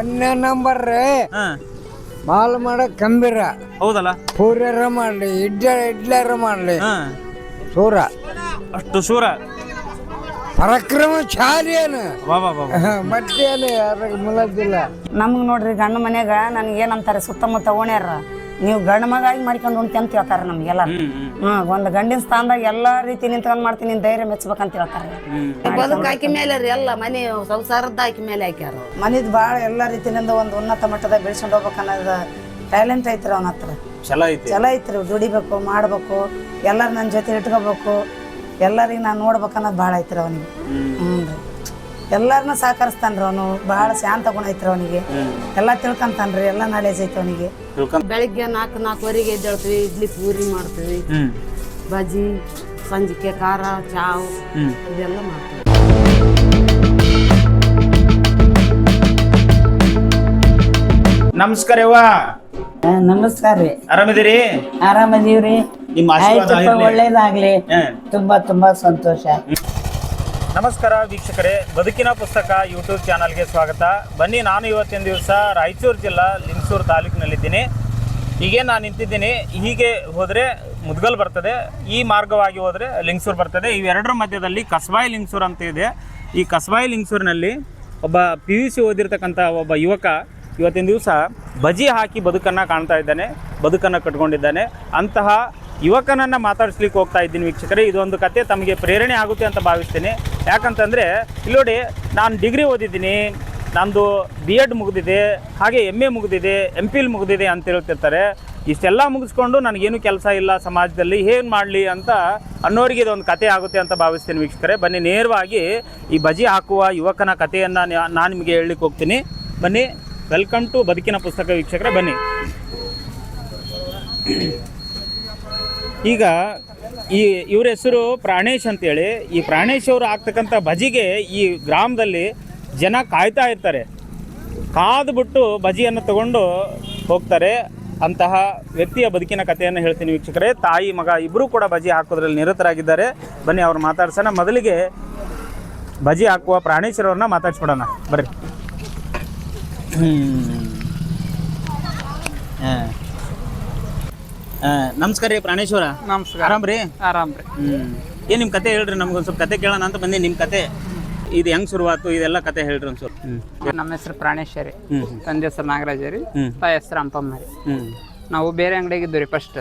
ಒಂದನೇ ನಂಬರ್ ರೀ. ಹಾ ಮಾಲ್ ಮಾಡಕ್ ಕಂಬೀರ. ಹೌದಲ್ಲ. ಪೂರ್ಯರ ಮಾಡ್ಲಿ, ಇಡ್ಲರ ಮಾಡ್ಲಿ, ಹಾ ಸೂರ ಅಷ್ಟು ಶೂರ. ಪರಾಕ್ರಮಶಾಲಿ ಏನು ವಾ ವಾ ವಾ ವಾ. ಮತ್ತೇನು ಅದ್ರಾಗ ಮುಲದ್ದಿಲ್ಲ. ನಮ್ಗೆ ನೋಡ್ರಿ ಗಂಡ ಮನ್ಯಾಗ ನನಗೆ ಏನಂತಾರೆ ಸುತ್ತಮುತ್ತ ಓಣ್ಯಾರ ನೀವು ಗಂಡ ಮಗ ಆಗಿ ಮಾಡ್ಕೊಂಡು ಉಣ್ತಿ ಅಂತ ಹೇಳ್ತಾರೆ ನಮ್ಗೆಲ್ಲ. ಒಂದು ಗಂಡಿನ ಸ್ಥಾನದಾಗ ಎಲ್ಲಾ ರೀತಿ ನಿಂತ್ಕೊಂಡ್ ಮಾಡ್ತೀನಿ, ನೀನ್ ಧೈರ್ಯ ಮೆಚ್ಚಬೇಕಂತ ಹೇಳ್ತಾರೆ. ಬದುಕು ಹಾಕಿ ಮೇಲೆ ರೀ ಎಲ್ಲ ಮನೆ ಸಂಸಾರದ ಹಾಕಿ ಮೇಲೆ ಹಾಕ್ಯಾರ. ಮನಿದ್ ಭಾಳ ಎಲ್ಲಾ ರೀತಿಯಿಂದ ಒಂದು ಉನ್ನತ ಮಟ್ಟದಾಗ ಬೆಳ್ಸ್ಕೊಂಡು ಹೋಗ್ಬೇಕು ಅನ್ನೋದು ಟ್ಯಾಲೆಂಟ್ ಐತ್ರಿ ಅವನ ಹತ್ರ. ಚಲೋ ಐತಿ. ಚಲೋ ಐತ್ರಿ, ದುಡಿಬೇಕು, ಮಾಡ್ಬೇಕು, ಎಲ್ಲಾರು ನನ್ನ ಜೊತೆ ಇಟ್ಕೋಬೇಕು, ಎಲ್ಲರಿಗೆ ನಾನು ನೋಡ್ಬೇಕು ಅನ್ನೋದು ಭಾಳ ಐತ್ರಿ ಅವನಿಗೆ. ಹ್ಞೂ ರೀ, ಎಲ್ಲಾರನ್ನ ಸಹಕರಿಸ್ತಾನ್ರಿ ಅವನು. ಭಾಳ ಶಾಂತ ಗುಣ ಐತ್ರಿ ಅವನಿಗೆ. ಎಲ್ಲ ತಿಳ್ಕೊಂತಾನ್ರಿ, ಎಲ್ಲ ನಾಲೆಜ್ ಐತಿ ಅವನಿಗೆ. ಬೆಳಿಗ್ಗೆ 4-4:30 ಎದ್ದೇಳ್ತೀವಿ, ಇಡ್ಲಿ ಪೂರಿ ಮಾಡ್ತೀವಿ, ಬಜ್ಜಿ, ಸಂಜಿಕೆ ಖಾರ, ಚಾವ್ ಇದೆಲ್ಲ ಮಾಡ್ತೀವಿ. ನಮಸ್ಕಾರ ಯವ್ವ. ನಮಸ್ಕಾರ ರೀ. ಆರಾಮಿದ್ದೀರಿ? ಆರಾಮದೀವ್ರಿ. ನಿಮ್ಮ ಆಶೀರ್ವಾದ ಇರ್ಲಿ. ಒಳ್ಳೇದಾಗ್ಲಿ. ತುಂಬಾ ತುಂಬಾ ಸಂತೋಷ. ನಮಸ್ಕಾರ ವೀಕ್ಷಕರೇ, ಬದುಕಿನ ಪುಸ್ತಕ ಯೂಟ್ಯೂಬ್ ಚಾನಲ್ಗೆ ಸ್ವಾಗತ. ಬನ್ನಿ, ನಾನು ಇವತ್ತಿನ ದಿವಸ ರಾಯಚೂರು ಜಿಲ್ಲಾ ಲಿಂಗಸೂರು ತಾಲೂಕಿನಲ್ಲಿದ್ದೀನಿ. ಹೀಗೆ ನಾನು ನಿಂತಿದ್ದೀನಿ. ಹೀಗೆ ಹೋದರೆ ಮುದ್ಗಲ್ ಬರ್ತದೆ, ಈ ಮಾರ್ಗವಾಗಿ ಹೋದರೆ ಲಿಂಗಸೂರು ಬರ್ತದೆ. ಇವೆರಡರ ಮಧ್ಯದಲ್ಲಿ ಕಸಬಾಯಿ ಲಿಂಗಸೂರು ಅಂತ ಇದೆ. ಈ ಕಸಬಾಯಿ ಲಿಂಗಸೂರಿನಲ್ಲಿ ಒಬ್ಬ PUC ಓದಿರ್ತಕ್ಕಂಥ ಒಬ್ಬ ಯುವಕ ಇವತ್ತಿನ ದಿವಸ ಬಜಿ ಹಾಕಿ ಬದುಕನ್ನು ಕಾಣ್ತಾ ಇದ್ದಾನೆ, ಬದುಕನ್ನು ಕಟ್ಕೊಂಡಿದ್ದಾನೆ. ಅಂತಹ ಯುವಕನನ್ನು ಮಾತಾಡಿಸ್ಲಿಕ್ಕೆ ಹೋಗ್ತಾ ಇದ್ದೀನಿ ವೀಕ್ಷಕರೇ. ಇದೊಂದು ಕತೆ ತಮಗೆ ಪ್ರೇರಣೆ ಆಗುತ್ತೆ ಅಂತ ಭಾವಿಸ್ತೀನಿ. ಯಾಕಂತಂದರೆ ಇಲ್ಲಿ ನೋಡಿ, ನಾನು ಡಿಗ್ರಿ ಓದಿದ್ದೀನಿ, ನಂದು B.Ed ಮುಗಿದಿದೆ, ಹಾಗೆ MA ಮುಗಿದಿದೆ, MPhil ಮುಗಿದಿದೆ ಅಂತ ಹೇಳ್ತಿರ್ತಾರೆ. ಇಷ್ಟೆಲ್ಲ ಮುಗಿಸ್ಕೊಂಡು ನನಗೇನು ಕೆಲಸ ಇಲ್ಲ ಸಮಾಜದಲ್ಲಿ, ಏನು ಮಾಡಲಿ ಅಂತ ಅನ್ನೋರಿಗೆ ಇದೊಂದು ಕತೆ ಆಗುತ್ತೆ ಅಂತ ಭಾವಿಸ್ತೀನಿ ವೀಕ್ಷಕರೇ. ಬನ್ನಿ, ನೇರವಾಗಿ ಈ ಬಜಿ ಹಾಕುವ ಯುವಕನ ಕಥೆಯನ್ನು ನಾನು ನಿಮಗೆ ಹೇಳಲಿಕ್ಕೆ ಹೋಗ್ತೀನಿ. ಬನ್ನಿ, ವೆಲ್ಕಮ್ ಟು ಬದುಕಿನ ಪುಸ್ತಕ ವೀಕ್ಷಕರೇ. ಬನ್ನಿ. ಈಗ ಇವ್ರ ಹೆಸರು ಪ್ರಾಣೇಶ್ ಅಂತೇಳಿ. ಈ ಪ್ರಾಣೇಶ್ ಅವರು ಆಗ್ತಕ್ಕಂಥ ಬಜಿಗೆ ಈ ಗ್ರಾಮದಲ್ಲಿ ಜನ ಕಾಯ್ತಾ ಇರ್ತಾರೆ. ಕಾದ್ಬಿಟ್ಟು ಬಜಿಯನ್ನು ತಗೊಂಡು ಹೋಗ್ತಾರೆ. ಅಂತಹ ವ್ಯಕ್ತಿಯ ಬದುಕಿನ ಕಥೆಯನ್ನು ಹೇಳ್ತೀನಿ ವೀಕ್ಷಕರೇ. ತಾಯಿ ಮಗ ಇಬ್ಬರೂ ಕೂಡ ಬಜಿ ಹಾಕೋದ್ರಲ್ಲಿ ನಿರತರಾಗಿದ್ದಾರೆ. ಬನ್ನಿ, ಅವ್ರು ಮಾತಾಡ್ಸೋಣ. ಮೊದಲಿಗೆ ಬಜಿ ಹಾಕುವ ಪ್ರಾಣೇಶ್ವರವ್ರನ್ನ ಮಾತಾಡ್ಸ್ಬಿಡೋಣ ಬರ್ರಿ. ನಮಸ್ಕಾರ ರೀ ಪ್ರಾಣೇಶ್ವರ. ನಮಸ್ಕಾರ. ಆರಾಮ್ ರೀ? ಆರಾಮ್ ರೀ. ಏನು ನಿಮ್ಮ ಕತೆ ಹೇಳ್ರಿ, ನಮ್ಗೊಂದು ಸ್ವಲ್ಪ ಕತೆ ಕೇಳೋಣ ಅಂತ ಬಂದೆ. ನಿಮ್ಮ ಕತೆ ಇದು ಹೆಂಗ್ ಶುರುವಾತು, ಇದೆಲ್ಲ ಕತೆ ಹೇಳ್ರಿ ಒಂದು ಸ್ವಲ್ಪ. ನಮ್ಮ ಹೆಸರು ಪ್ರಾಣೇಶ ರೀ, ತಂದೆ ಹೆಸರು ನಾಗರಾಜ ರೀ, ತಾಯಿ ಹೆಸರು ಅಂಪಮ್ಮ ರೀ. ನಾವು ಬೇರೆ ಅಂಗಡಿಯಾಗಿದ್ದು ರೀ ಫಸ್ಟ್.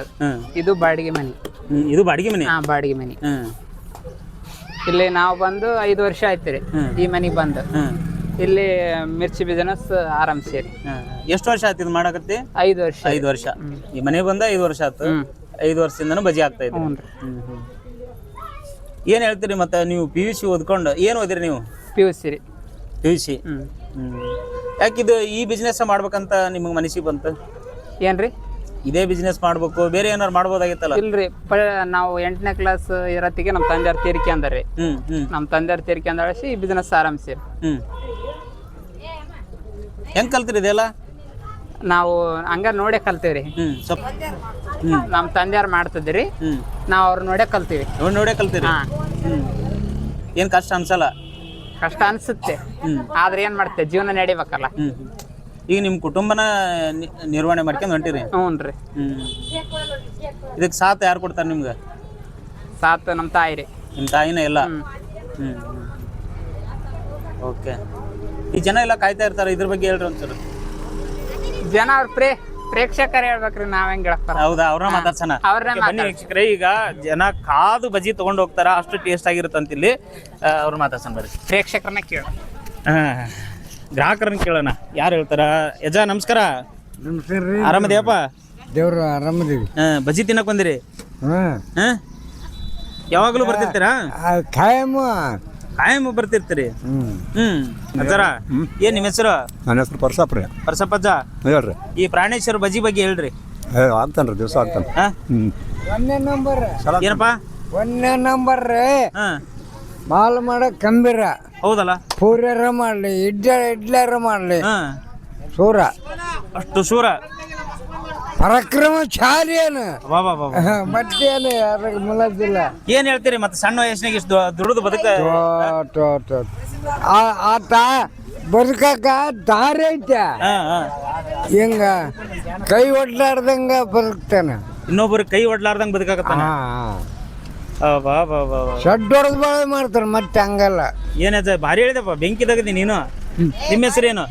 ಇದು ಬಾಡಿಗೆ ಮನೆ. ಇದು ಬಾಡಿಗೆ ಮನೆ? ಹಾಂ, ಬಾಡಿಗೆ ಮನೆ. ಇಲ್ಲಿ ನಾವು ಬಂದು 5 ವರ್ಷ ಆಯ್ತು ರೀ ಈ ಮನೆಗೆ ಬಂದು. ಇಲ್ಲಿ ಮಿರ್ಚಿ ಬಿಸಿನೆಸ್ ಆರಂಭಿಸಿ. ಎಷ್ಟು ವರ್ಷ ಆಯ್ತು ಇದು ಮಾಡಕತ್ತಿ? 5 ವರ್ಷ. 5 ವರ್ಷ. ಈ ಮನೆ ಬಂದ 5 ವರ್ಷ ಆಯ್ತು. 5 ವರ್ಷದಿಂದನೂ ಬಜಿ ಆಗ್ತಾ ಇದ್ರಿ. ಏನ್ ಹೇಳ್ತೀರಿ ಮತ್ತೆ? ನೀವು PUC ಓದ್ಕೊಂಡು ಏನು ಓದಿರಿ ನೀವು? PUC ರೀ. PUC. ಯಾಕಿದು ಈ ಬಿಸ್ನೆಸ್ ಮಾಡ್ಬೇಕಂತ ನಿಮಗೆ ಮನಸ್ಸಿಗೆ ಬಂತು? ಏನ್ರಿ ಇದೇ ಬಿಸ್ನೆಸ್ ಮಾಡ್ಬೇಕು, ಬೇರೆ ಏನಾರು ಮಾಡ್ಬೋದಾಗಿತ್ತಲ್ಲ? ಇಲ್ರಿ, ನಾವು 8ನೇ ಕ್ಲಾಸ್ ಇರತ್ತಿಗೆ ನಮ್ಮ ತಂದೆಯವ್ರ ತೀರಿಕೆ ಅಂದ್ರಿ. ನಮ್ಮ ತಂದೆಯವ್ರ ತೀರಿಕೆ ಅಂದಳಿಸಿ ಈ ಬಿಸ್ನೆಸ್ ಆರಂಭಿಸಿ. ಹೆಂಗ್ ಕಲ್ತಿರಿ ಇದೆಲ್ಲ? ನಾವು ಹಂಗ ನೋಡೇ ಕಲ್ತೀವ್ರಿ. ನಮ್ಮ ತಂದೆಯವ್ರು ಮಾಡ್ತಿದ್ರಿ, ನಾವು ಅವ್ರ ನೋಡೇ ಕಲ್ತೀವಿ. ನೋಡೇ ಕಲ್ತೀರಿ? ಏನ್ ಕಷ್ಟ ಅನ್ಸಲ್ಲ? ಕಷ್ಟ ಅನ್ಸುತ್ತೆ, ಆದ್ರೆ ಏನ್ ಮಾಡ್ತೇವೆ, ಜೀವನ ನಡಿಬೇಕಲ್ಲ. ಈಗ ನಿಮ್ ಕುಟುಂಬನ ನಿರ್ವಹಣೆ ಮಾಡ್ಕೊಂಡು ಹೊಂಟಿರಿ? ಹ್ಞೂನ್ರಿ. ಇದಕ್ಕೆ ಸಾಥ್ ಯಾರು ಕೊಡ್ತಾರೆ ನಿಮ್ಗೆ? ಸಾತ್ ನಮ್ಮ ತಾಯಿ ರೀ. ನಿಮ್ಮ ತಾಯಿನ ಎಲ್ಲ? ಓಕೆ. ಈ ಜನ ಎಲ್ಲ ಕಾಯ್ತಾ ಇರ್ತಾರೆ, ಇದ್ರ ಬಗ್ಗೆ ಹೇಳ್ರಿ ಒಂಚೂರು. ಜನ ಅವ್ರ ಪ್ರೇಕ್ಷಕರು ಹೇಳ್ಬೇಕ್ರಿ, ನಾವ್ ಹೆಂಗ್ ಹೇಳಕ್? ಹೌದಾ, ಅವ್ರನ್ನ ಮಾತಾಡ್ಸೋಣ. ಬನ್ನಿ ವೀಕ್ಷಕರೇ, ಈಗ ಜನ ಕಾದು ಬಜಿ ತಗೊಂಡು ಹೋಗ್ತಾರ, ಅಷ್ಟು ಟೇಸ್ಟ್ ಆಗಿರುತ್ತಂತ ಇಲ್ಲಿ. ಅವ್ರು ಮಾತಾಡ್ಸೋಣ ಬರ್ರಿ. ಪ್ರೇಕ್ಷಕರನ್ನ ಕೇಳ, ಗ್ರಾಹಕರನ್ನ ಕೇಳೋಣ ಯಾರು ಹೇಳ್ತಾರ. ಯಜ ನಮಸ್ಕಾರ. ನಮಸ್ಕಾರ ರೀ. ಆರಾಮದೇವಪ್ಪ? ದೇವ್ರು ಆರಾಮದೀವಿ. ಬಜಿ ತಿನ್ನಕ್ ಬಂದಿರಿ? ಯಾವಾಗಲೂ ಬರ್ತಿರ್ತೀರಾ? ಕಾಯಂ ಬರ್ತಿರ್ತೀರಿ? ಅಜ್ಜರ, ಏನ್ ನಿಮ್ಮ ಹೆಸರು? ನನ್ನ ಹೆಸರು ಪರ್ಸಪ್ಪ ರೀ. ಪರ್ಸಪ್ಪಜ್ಜ ಹೇಳ್ರಿ. ಈ ಪ್ರಾಣೇಶ್ವರ ಬಜಿ ಬಗ್ಗೆ ಹೇಳ್ರಿ. ಆಗ್ತಾನ್ರಿ, ದಿವಸ ಆಗ್ತಾನ. ಒಂದನೇ ನಂಬರ್ ಏನಪ್ಪ? 1ನೇ ನಂಬರ್ ರೀ. ಮಾಲ್ ಮಾಡಕ್ ಕಂಬೀರ. ಹೌದಲ್ಲ. ಪೂರ್ಯರ ಮಾಡ್ಲಿ, ಇಡ್ಲರ ಮಾಡ್ಲಿ, ಸೂರ ಅಷ್ಟು ಶೂರ. ಪರಾಕ್ರಮಶಾಲಿ ಏನು ವಾ ವಾ ವಾ. ಮತ್ತೇನು ಅದ್ರಾಗ ಮುಲದ್ದಿಲ್ಲ. ಏನ್ ಹೇಳ್ತೀರಿ ಮತ್ತೆ? ಸಣ್ಣ ವಯಸ್ಸಿನಾಗ ಇಷ್ಟು ದುಡಿದು ಬದುಕ ಆತ ಬದುಕಾಕ ದಾರಿ ಐತೆ ಹಿಂಗ ಕೈ ಒಡ್ಲಾರ್ದಂಗ ಬದುಕ್ತಾನ. ಇನ್ನೊಬ್ಬರು ಕೈ ಒಡ್ಲಾರ್ದಂಗೆ ಬದುಕಾಕತ್ತಾನ. ಬಾ ಬಾ ಬಾ ಬಾ. ಶೆಡ್ ಹೊಡೆದ್ ಬಾಳೆ ಮಾಡ್ತಾರ ಮತ್ತೆ ಹಂಗಲ್ಲ. ಏನದ ಭಾರಿ ಹೇಳಿದಪ್ಪ, ಬೆಂಕಿ ತೆಗದಿ ನೀನು. ನಿಮ್ಮ ಹೆಸರೇನು?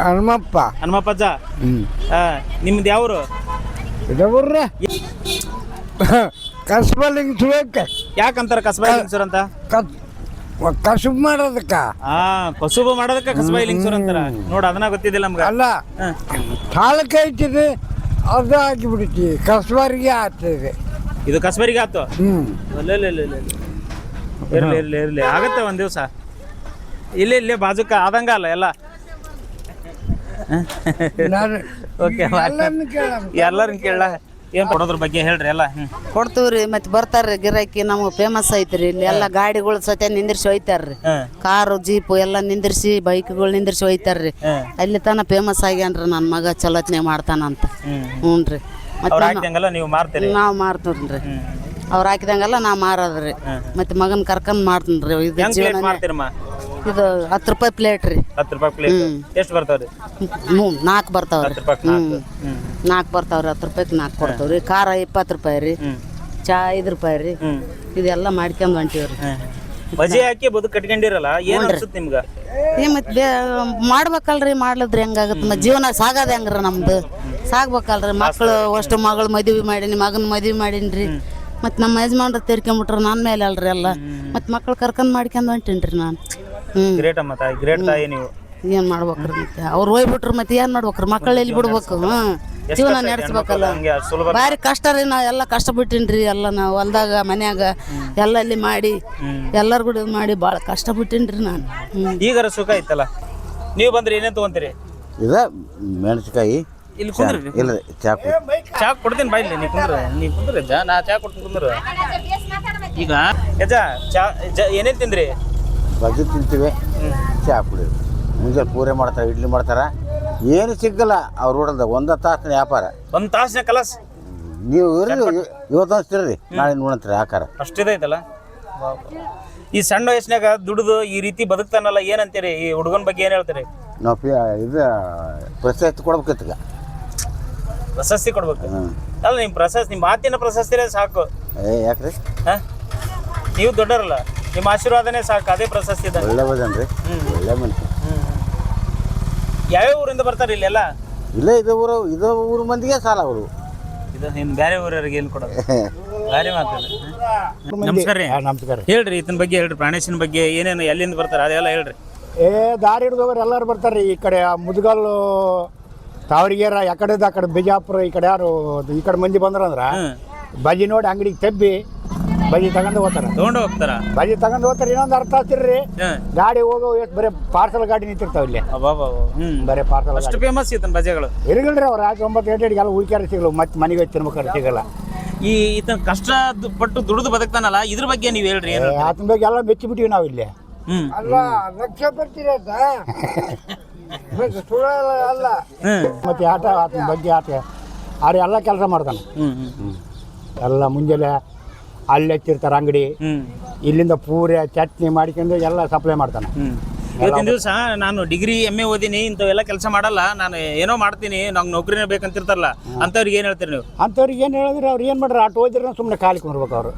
ಹನುಮಪ್ಪ. ಹನುಮಪ್ಪಜ್ಜ. ನಿಮ್ದು ಯಾವ್ರು? ಇದವ್ರ ಕಸ್ಬಲಿಂಗ್ ಸುಳಕ್ಕೆ ಯಾಕಂತಾರ ಕಸಬಾ ಲಿಂಗ್ಸೂರ್ ಅಂತ? ಕಸುಬ್ ಮಾಡೋದಕ್ಕ. ಕಸುಬು ಮಾಡೋದಕ್ಕ ಕಸಬಾ ಲಿಂಗ್ಸೂರ್ ಅಂತಾರ. ನೋಡ ಅದನ್ನ ಗೊತ್ತಿದ್ದಿಲ್ಲ ನಮ್ಗೆ. ಅಲ್ಲ ತಾಲೂಕು ಐತಿದೆ ಅದು ಹಾಕಿಬಿಡ್ತಿ ಕಸ್ಬರಿಗೆ ಆಗ್ತದೆ. ಇದು ಕಸಬರಿಗೆ ಆತು. ಇರ್ಲಿ ಇರ್ಲಿ ಇರ್ಲಿ, ಆಗತ್ತೆ ಒಂದ್ ದಿವಸ. ಇಲ್ಲೇ ಬಾಜುಕ ಆದಂಗ ಅಲ್ಲ ಎಲ್ಲ. ಓಕೆ, ಎಲ್ಲರನ್ನ ಕೇಳ. ಏನ್ ಕೊಡೋದ್ರ ಬಗ್ಗೆ ಹೇಳ್ರಿ ಎಲ್ಲ. ಕೊಡ್ತೀವ್ರಿ, ಮತ್ತೆ ಬರ್ತಾರ್ರಿ ಗಿರಾಕಿ. ನಮ್ಗೆ ಫೇಮಸ್ ಐತ್ರಿ ಇಲ್ಲಿ ಎಲ್ಲ ಗಾಡಿಗಳು ಸತ್ಯ ನಿಂದಿರ್ಸಿ ಒಯ್ತಾರ್ರಿ. ಕಾರು ಜೀಪು ಎಲ್ಲ ನಿಂದಿರ್ಸಿ, ಬೈಕ್ಗಳು ನಿಂದಿರ್ಸಿ ಒಯ್ತಾರ್ರಿ. ಅಲ್ಲಿ ತನ ಫೇಮಸ್ ಆಗ್ಯಾನ್ರಿ ನನ್ನ ಮಗ ಚಲೋತ್ನೆ ಮಾಡ್ತಾನಂತ. ಹ್ಞೂನ್ರಿ. ಮತ್ತೆ ನೀವು ಮಾರ್ತೀರಿ? ನಾವು ಮಾರ್ತೀವ್ರಿ. ಅವ್ರು ಹಾಕಿದಂಗೆಲ್ಲ ನಾ ಮಾರೋದ್ರಿ. ಮತ್ತೆ ಮಗನ್ ಕರ್ಕೊಂಡ್ ಮಾಡ್ತೀನ್ರಿ. ಇದು ಜೀವನ ಇದು 10 ರೂಪಾಯಿ ಪ್ಲೇಟ್ ರೀ. 10 ರೂಪಾಯಿ ಪ್ಲೇಟ್. ಎಷ್ಟು ಬರ್ತಾವ್ರಿ? 4 ಬರ್ತಾವ್ರಿ. 4 ಬರ್ತಾವ್ರಿ. 10 ರೂಪಾಯಿಗೆ 4 ಕೊಡ್ತಾವ್ರಿ. ಖಾರ 20 ರೂಪಾಯಿ ರೀ. ಚಾ 5 ರೂಪಾಯಿ ರೀ. ಇದೆಲ್ಲ ಮಾಡ್ಕೊಂಡ್ ಹೊಂಟಿವ್ರಿ. ಬಜಿ ಹಾಕಿ ಬದುಕು ಕಟ್ಕೊಂಡಿರಲ್ಲ, ಏನ್ ಅನ್ಸುತ್ತೆ ನಿಮ್ಗ? ಮತ್ತೆ ಮಾಡ್ಬೇಕಲ್ರಿ, ಮಾಡ್ಲದ್ರಿ ಹೆಂಗಾಗತ್ತೆ ಮತ್ತೆ ಜೀವನ ಸಾಗದ ಹೆಂಗ್ರಿ ನಮ್ದು? ಸಾಗ್ಬೇಕಲ್ರಿ. ಮಕ್ಕಳು ಅಷ್ಟು ಮಗಳು ಮದುವೆ ಮಾಡೀನಿ, ಮಗನ ಮದುವೆ ಮಾಡೀನ್ರಿ. ಮತ್ತು ನಮ್ಮ ಯಜಮಾನ್ರು ತೆರ್ಕೊಂಬಿಟ್ರು ನನ್ನ ಮೇಲೆ ಅಲ್ರಿ ಎಲ್ಲ. ಮತ್ತು ಮಕ್ಳು ಕರ್ಕೊಂಡ್ ಮಾಡ್ಕೊಂಡ್ ಹೊಂಟೀನ್ರಿ ನಾನು. ಗ್ರೇಟ್ ಅಮ್ಮ ತಾಯಿ, ಗ್ರೇಟ್ ತಾಯಿ ನೀವು. ಏನ್ ಮಾಡ್ಬೇಕ್ರಿ ಮತ್ತೆ? ಅವ್ರು ಹೋಗ್ಬಿಟ್ರು ಮತ್ತೆ ಏನ್ ಮಾಡ್ಬೇಕ್ರಿ? ಮಕ್ಕಳು ಎಲ್ಲಿ ಬಿಡ್ಬೇಕು? ಜೀವನ ನಡೆಸ್ಬೇಕಲ್ಲ. ಭಾರಿ ಕಷ್ಟ ರೀ. ನಾ ಎಲ್ಲ ಕಷ್ಟ ಬಿಟ್ಟಿನ್ರಿ. ಎಲ್ಲ ನಾವು ಹೊಲ್ದಾಗ ಮನ್ಯಾಗ ಎಲ್ಲ ಇಲ್ಲಿ ಮಾಡಿ ಎಲ್ಲರಿಗೂ ಇದು ಮಾಡಿ ಭಾಳ ಕಷ್ಟ ಬಿಟ್ಟಿನ್ರಿ ನಾನು. ಈಗಾರ ಸುಖ ಐತಲ್ಲ. ನೀವು ಬಂದ್ರೆ ಏನೇನ್ ತಗೊಂತೀರಿ? ಇದ ಮೆಣಸಿನಕಾಯಿ. ಇಲ್ಲಿ ಕುಂದ್ರಿ. ಇಲ್ಲ ಚಾಕು. ಚಾ ಕೊಡ್ತೀನಿ ಬಾ. ಇಲ್ಲಿ ನೀ ಕುಂದ್ರಿ ಅಜ್ಜ, ನಾ ಚಾ ಕೊಡ್ತೀನಿ ಕುಂದ್ರು. ಈಗ ಅಜ್ಜ ಚಾ ಏನೇನ್ ತಿಂದ್ರಿ? ಬಜ್ಜಿ ತಿಂತೀವಿ, ಚಾ ಕುಡಿಯೋದು. ಮುಂಜಾನೆ ಪೂರೆ ಮಾಡ್ತಾರೆ, ಇಡ್ಲಿ ಮಾಡ್ತಾರ. ಏನು ಸಿಗಲ್ಲ ಅವ್ರ ರೋಡಲ್ದಾಗ. 1 ತಾಸಿನ ವ್ಯಾಪಾರ. 1 ತಾಸಿನ ಕಲಸ್. ನೀವು ಇವತ್ತು ಅನ್ಸ್ತೀರಿ, ನಾಳೆ ನೋಡಂತೀರಿ ಆಕಾರ. ಅಷ್ಟಿದೈತಲ್ಲ. ಈ ಸಣ್ಣ ವಯಸ್ಸಿನಾಗ ದುಡಿದು ಈ ರೀತಿ ಬದುಕ್ತಾನಲ್ಲ, ಏನಂತೀರಿ? ಈ ಹುಡುಗನ ಬಗ್ಗೆ ಏನ್ ಹೇಳ್ತೀರಿ? ನಾವು ಇದು ಪ್ರಶಸ್ತಿ ಕೊಡ್ಬೇಕಿತ್ತು. ಈಗ ಪ್ರಶಸ್ತಿ ಕೊಡ್ಬೇಕು ಅಲ್ಲ? ನಿಮ್ಮ ಪ್ರಶಸ್ತಿ, ನಿಮ್ಮ ಮಾತಿನ ಪ್ರಶಸ್ತಿನೇ ಸಾಕು. ಯಾಕ್ರಿ? ನೀವು ದೊಡ್ಡರಲ್ಲ, ನಿಮ್ಮ ಆಶೀರ್ವಾದನೇ ಸಾಕು, ಅದೇ ಪ್ರಶಸ್ತಿ. ಒಳ್ಳೆ ಬದನ್ರಿ, ಒಳ್ಳೆ ಮನುಷ್ಯ. ಯಾವ್ಯಾವ ಊರಿಂದ ಬರ್ತಾರೆ ಇಲ್ಲೆಲ್ಲ? ಇಲ್ಲ, ಇದು ಊರು ಮಂದಿಗೆ ಸಾಲ ಅವರು. ಇದು ಇನ್ನು ಬೇರೆ ಊರವ್ರಿಗೆ ಏನು ಕೊಡೋದು? ಭಾರಿ ಮಾತಾಡ. ನಮಸ್ಕಾರ ರೀ. ನಮಸ್ಕಾರ. ಹೇಳ್ರಿ, ಇದನ್ನ ಬಗ್ಗೆ ಹೇಳ್ರಿ. ಪ್ರಾಣೇಶನ ಬಗ್ಗೆ ಏನೇನು, ಎಲ್ಲಿಂದ ಬರ್ತಾರೆ ಅದೆಲ್ಲ ಹೇಳ್ರಿ. ದಾರಿ ಹಿಡಿದವ್ರು ಎಲ್ಲರೂ ಬರ್ತಾರೆ. ಈ ಕಡೆ ಮುದ್ಗಲ್ಲು, ತಾವರಿಗೆರ, ಆ ಕಡೆ ಬಿಜಾಪುರ, ಈ ಕಡೆ ಯಾರು ಈ ಕಡೆ ಮಂದಿ ಬಂದ್ರಂದ್ರೆ ಬಜಿ ನೋಡಿ ಅಂಗಡಿಗೆ ತೆಬ್ಬಿ ಬಜಿ ತಗೊಂಡು ಹೋಗ್ತಾರ. ಬಜಿ ತಗೊಂಡು ಹೋಗ್ತಾರೆ. ಇನ್ನೊಂದು ಅರ್ಥ ಆಗ್ತಿರ್ರಿ, ಗಾಡಿ ಹೋಗೋ ಬರೀ ಪಾರ್ಸಲ್ ಗಾಡಿ ನಿಂತಿರ್ತಾವ ಇಲ್ಲಿ. ಬರೀ ಪಾರ್ಸಲ್ ಅಷ್ಟು ಫೇಮಸ್ ಇತ್ತು ಬಜೆಗಳು. ಇರಗಲ್ರಿ ಅವ್ರು 9 ಗಂಟೆಗೆಲ್ಲ ಉಳ್ಕ್ಯಾರ ಸಿಗಲ್ಲ. ಮತ್ತೆ ಮನೆಗೆ ಹೋಗಿ ತಿನ್ಬೇಕಾದ್ರೆ ಸಿಗಲ್ಲ. ಈತನ ಕಷ್ಟ ಪಟ್ಟು ದುಡಿದು ಬದುಕ್ತಾನಲ್ಲ, ಇದ್ರ ಬಗ್ಗೆ ನೀವು ಹೇಳ್ರಿ. ಆತನ ಬಗ್ಗೆ ಎಲ್ಲ ಮೆಚ್ಚಿಬಿಟ್ಟಿವಿ ನಾವು ಇಲ್ಲಿ. ಅಲ್ಲ ಲಕ್ಷ ಬರ್ತಿರತ್ತ ಅಲ್ಲ. ಮತ್ತೆ ಆತನ ಬಗ್ಗೆ ಅವ್ರು ಎಲ್ಲ ಕೆಲಸ ಮಾಡ್ತಾನೆ. ಎಲ್ಲ ಮುಂಜಾನೆ ಅಲ್ಲಿ ಹಚ್ಚಿರ್ತಾರೆ ಅಂಗಡಿ. ಇಲ್ಲಿಂದ ಪೂರೆ ಚಟ್ನಿ ಮಾಡ್ಕೊಂಡು ಎಲ್ಲ ಸಪ್ಲೈ ಮಾಡ್ತಾನೆ. ಇವತ್ತಿನ ದಿವಸ ನಾನು ಡಿಗ್ರಿ MA ಓದಿನಿ, ಇಂಥವೆಲ್ಲ ಕೆಲಸ ಮಾಡಲ್ಲ, ನಾನು ಏನೋ ಮಾಡ್ತೀನಿ, ನಂಗೆ ನೌಕರಿನೇ ಬೇಕಂತಿರ್ತಾರಲ್ಲ, ಅಂಥವ್ರಿಗೆ ಏನು ಹೇಳ್ತೀರಿ ನೀವು? ಅಂಥವ್ರಿಗೆ ಏನು ಹೇಳಿದ್ರೆ ಅವ್ರು ಏನು ಮಾಡ್ರಿ, ಆಟೋ ಹೋದ್ರೆ ಸುಮ್ಮನೆ ಖಾಲಿ ಕುಂದ್ರಬೇಕು ಅವ್ರು.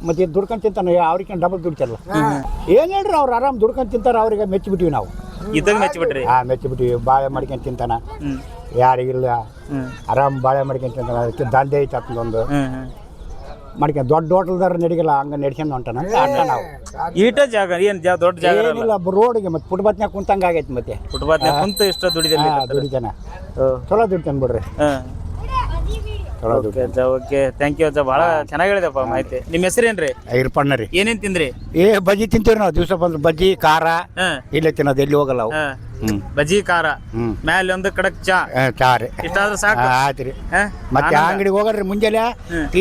ಮತ್ತೆ ದುಡ್ಕೊಂಡು ತಿಂತಾನೆ, ಅವ್ರಿಗೆ ಡಬಲ್ ದುಡ್ತಾರಲ್ಲ. ಏನು ಹೇಳ್ರಿ, ಅವ್ರು ಆರಾಮ್ ದುಡ್ಕೊಂಡು ತಿಂತಾರೆ. ಅವ್ರಿಗೆ ಮೆಚ್ಚಿಬಿಟ್ಟಿವಿ ನಾವು. ಇದ್ದಾಗ ಮೆಚ್ಚಿಬಿಟ್ರಿ? ಮೆಚ್ಚಿಬಿಟ್ಟಿವಿ. ಬಾಳೆ ಮಾಡ್ಕೊಂಡು ತಿಂತಾನ, ಯಾರಿಗಿಲ್ಲ, ಆರಾಮ್ ಬಾಳೆ ಮಾಡ್ಕೊಂಡು ತಿಂತಾನೆ. ಅದಕ್ಕೆ ದಂಧೆ ಐತೆ ಅದೊಂದು ಮಾಡ್ಕೊಂಡು. ದೊಡ್ಡ ಹೋಟೆಲ್ದಾರ ನಡಿಗಲ್ಲ, ಹಂಗ ನಡ್ಸ್ಕೊಂಡು ಹೊಂಟಾನ ನಾವು. ಈಟ ಜಾಗ ಏನು ದೊಡ್ಡ ಜಾಗ ಏನಿಲ್ಲ, ರೋಡ್ಗೆ ಮತ್ತೆ ಫುಟ್ಪಾತ್ನ್ಯಾಗ ಕುಂತಂಗ ಆಗೈತೆ. ಮತ್ತೆ ಫುಟ್ಪಾತ್ನ್ಯಾಗ ಕುಂತು ಇಷ್ಟ ದುಡಿತಾನೆ. ಚಲೋ ದುಡಿತಾನೆ ಬಿಡ್ರಿ. ಓಕೆ, ಥ್ಯಾಂಕ್ ಯು ಅಜ್ಜ, ಭಾಳ ಚೆನ್ನಾಗಿ ಹೇಳಿದಪ್ಪ ಮಾಹಿತಿ. ನಿಮ್ಮ ಹೆಸರೇನ್ರಿ? ಇರ್ಪಣ್ಣ ರೀ. ಏನೇನ್ ತಿಂದ್ರಿ? ಬಜ್ಜಿ ತಿಂತೀವಿ ನಾವು. ದಿವಸ ಬಂದು ಬಜ್ಜಿ ಖಾರ ಇಲ್ಲೇ ತಿನ್ನೋದು, ಎಲ್ಲಿ ಹೋಗಲ್ಲ ಅವು. ಬಜ್ಜಿ ಖಾರ ಮೇಲೆ ಒಂದು ಕಡಕ್ ಚಾ ರೀ. ಇಷ್ಟಾದ್ರೆ ಸಾಕು. ಆಯ್ತು ರೀ. ಮತ್ತೆ ಅಂಗಡಿಗೆ ಹೋಗಲ್ರಿ, ಮುಂಜಾನೆ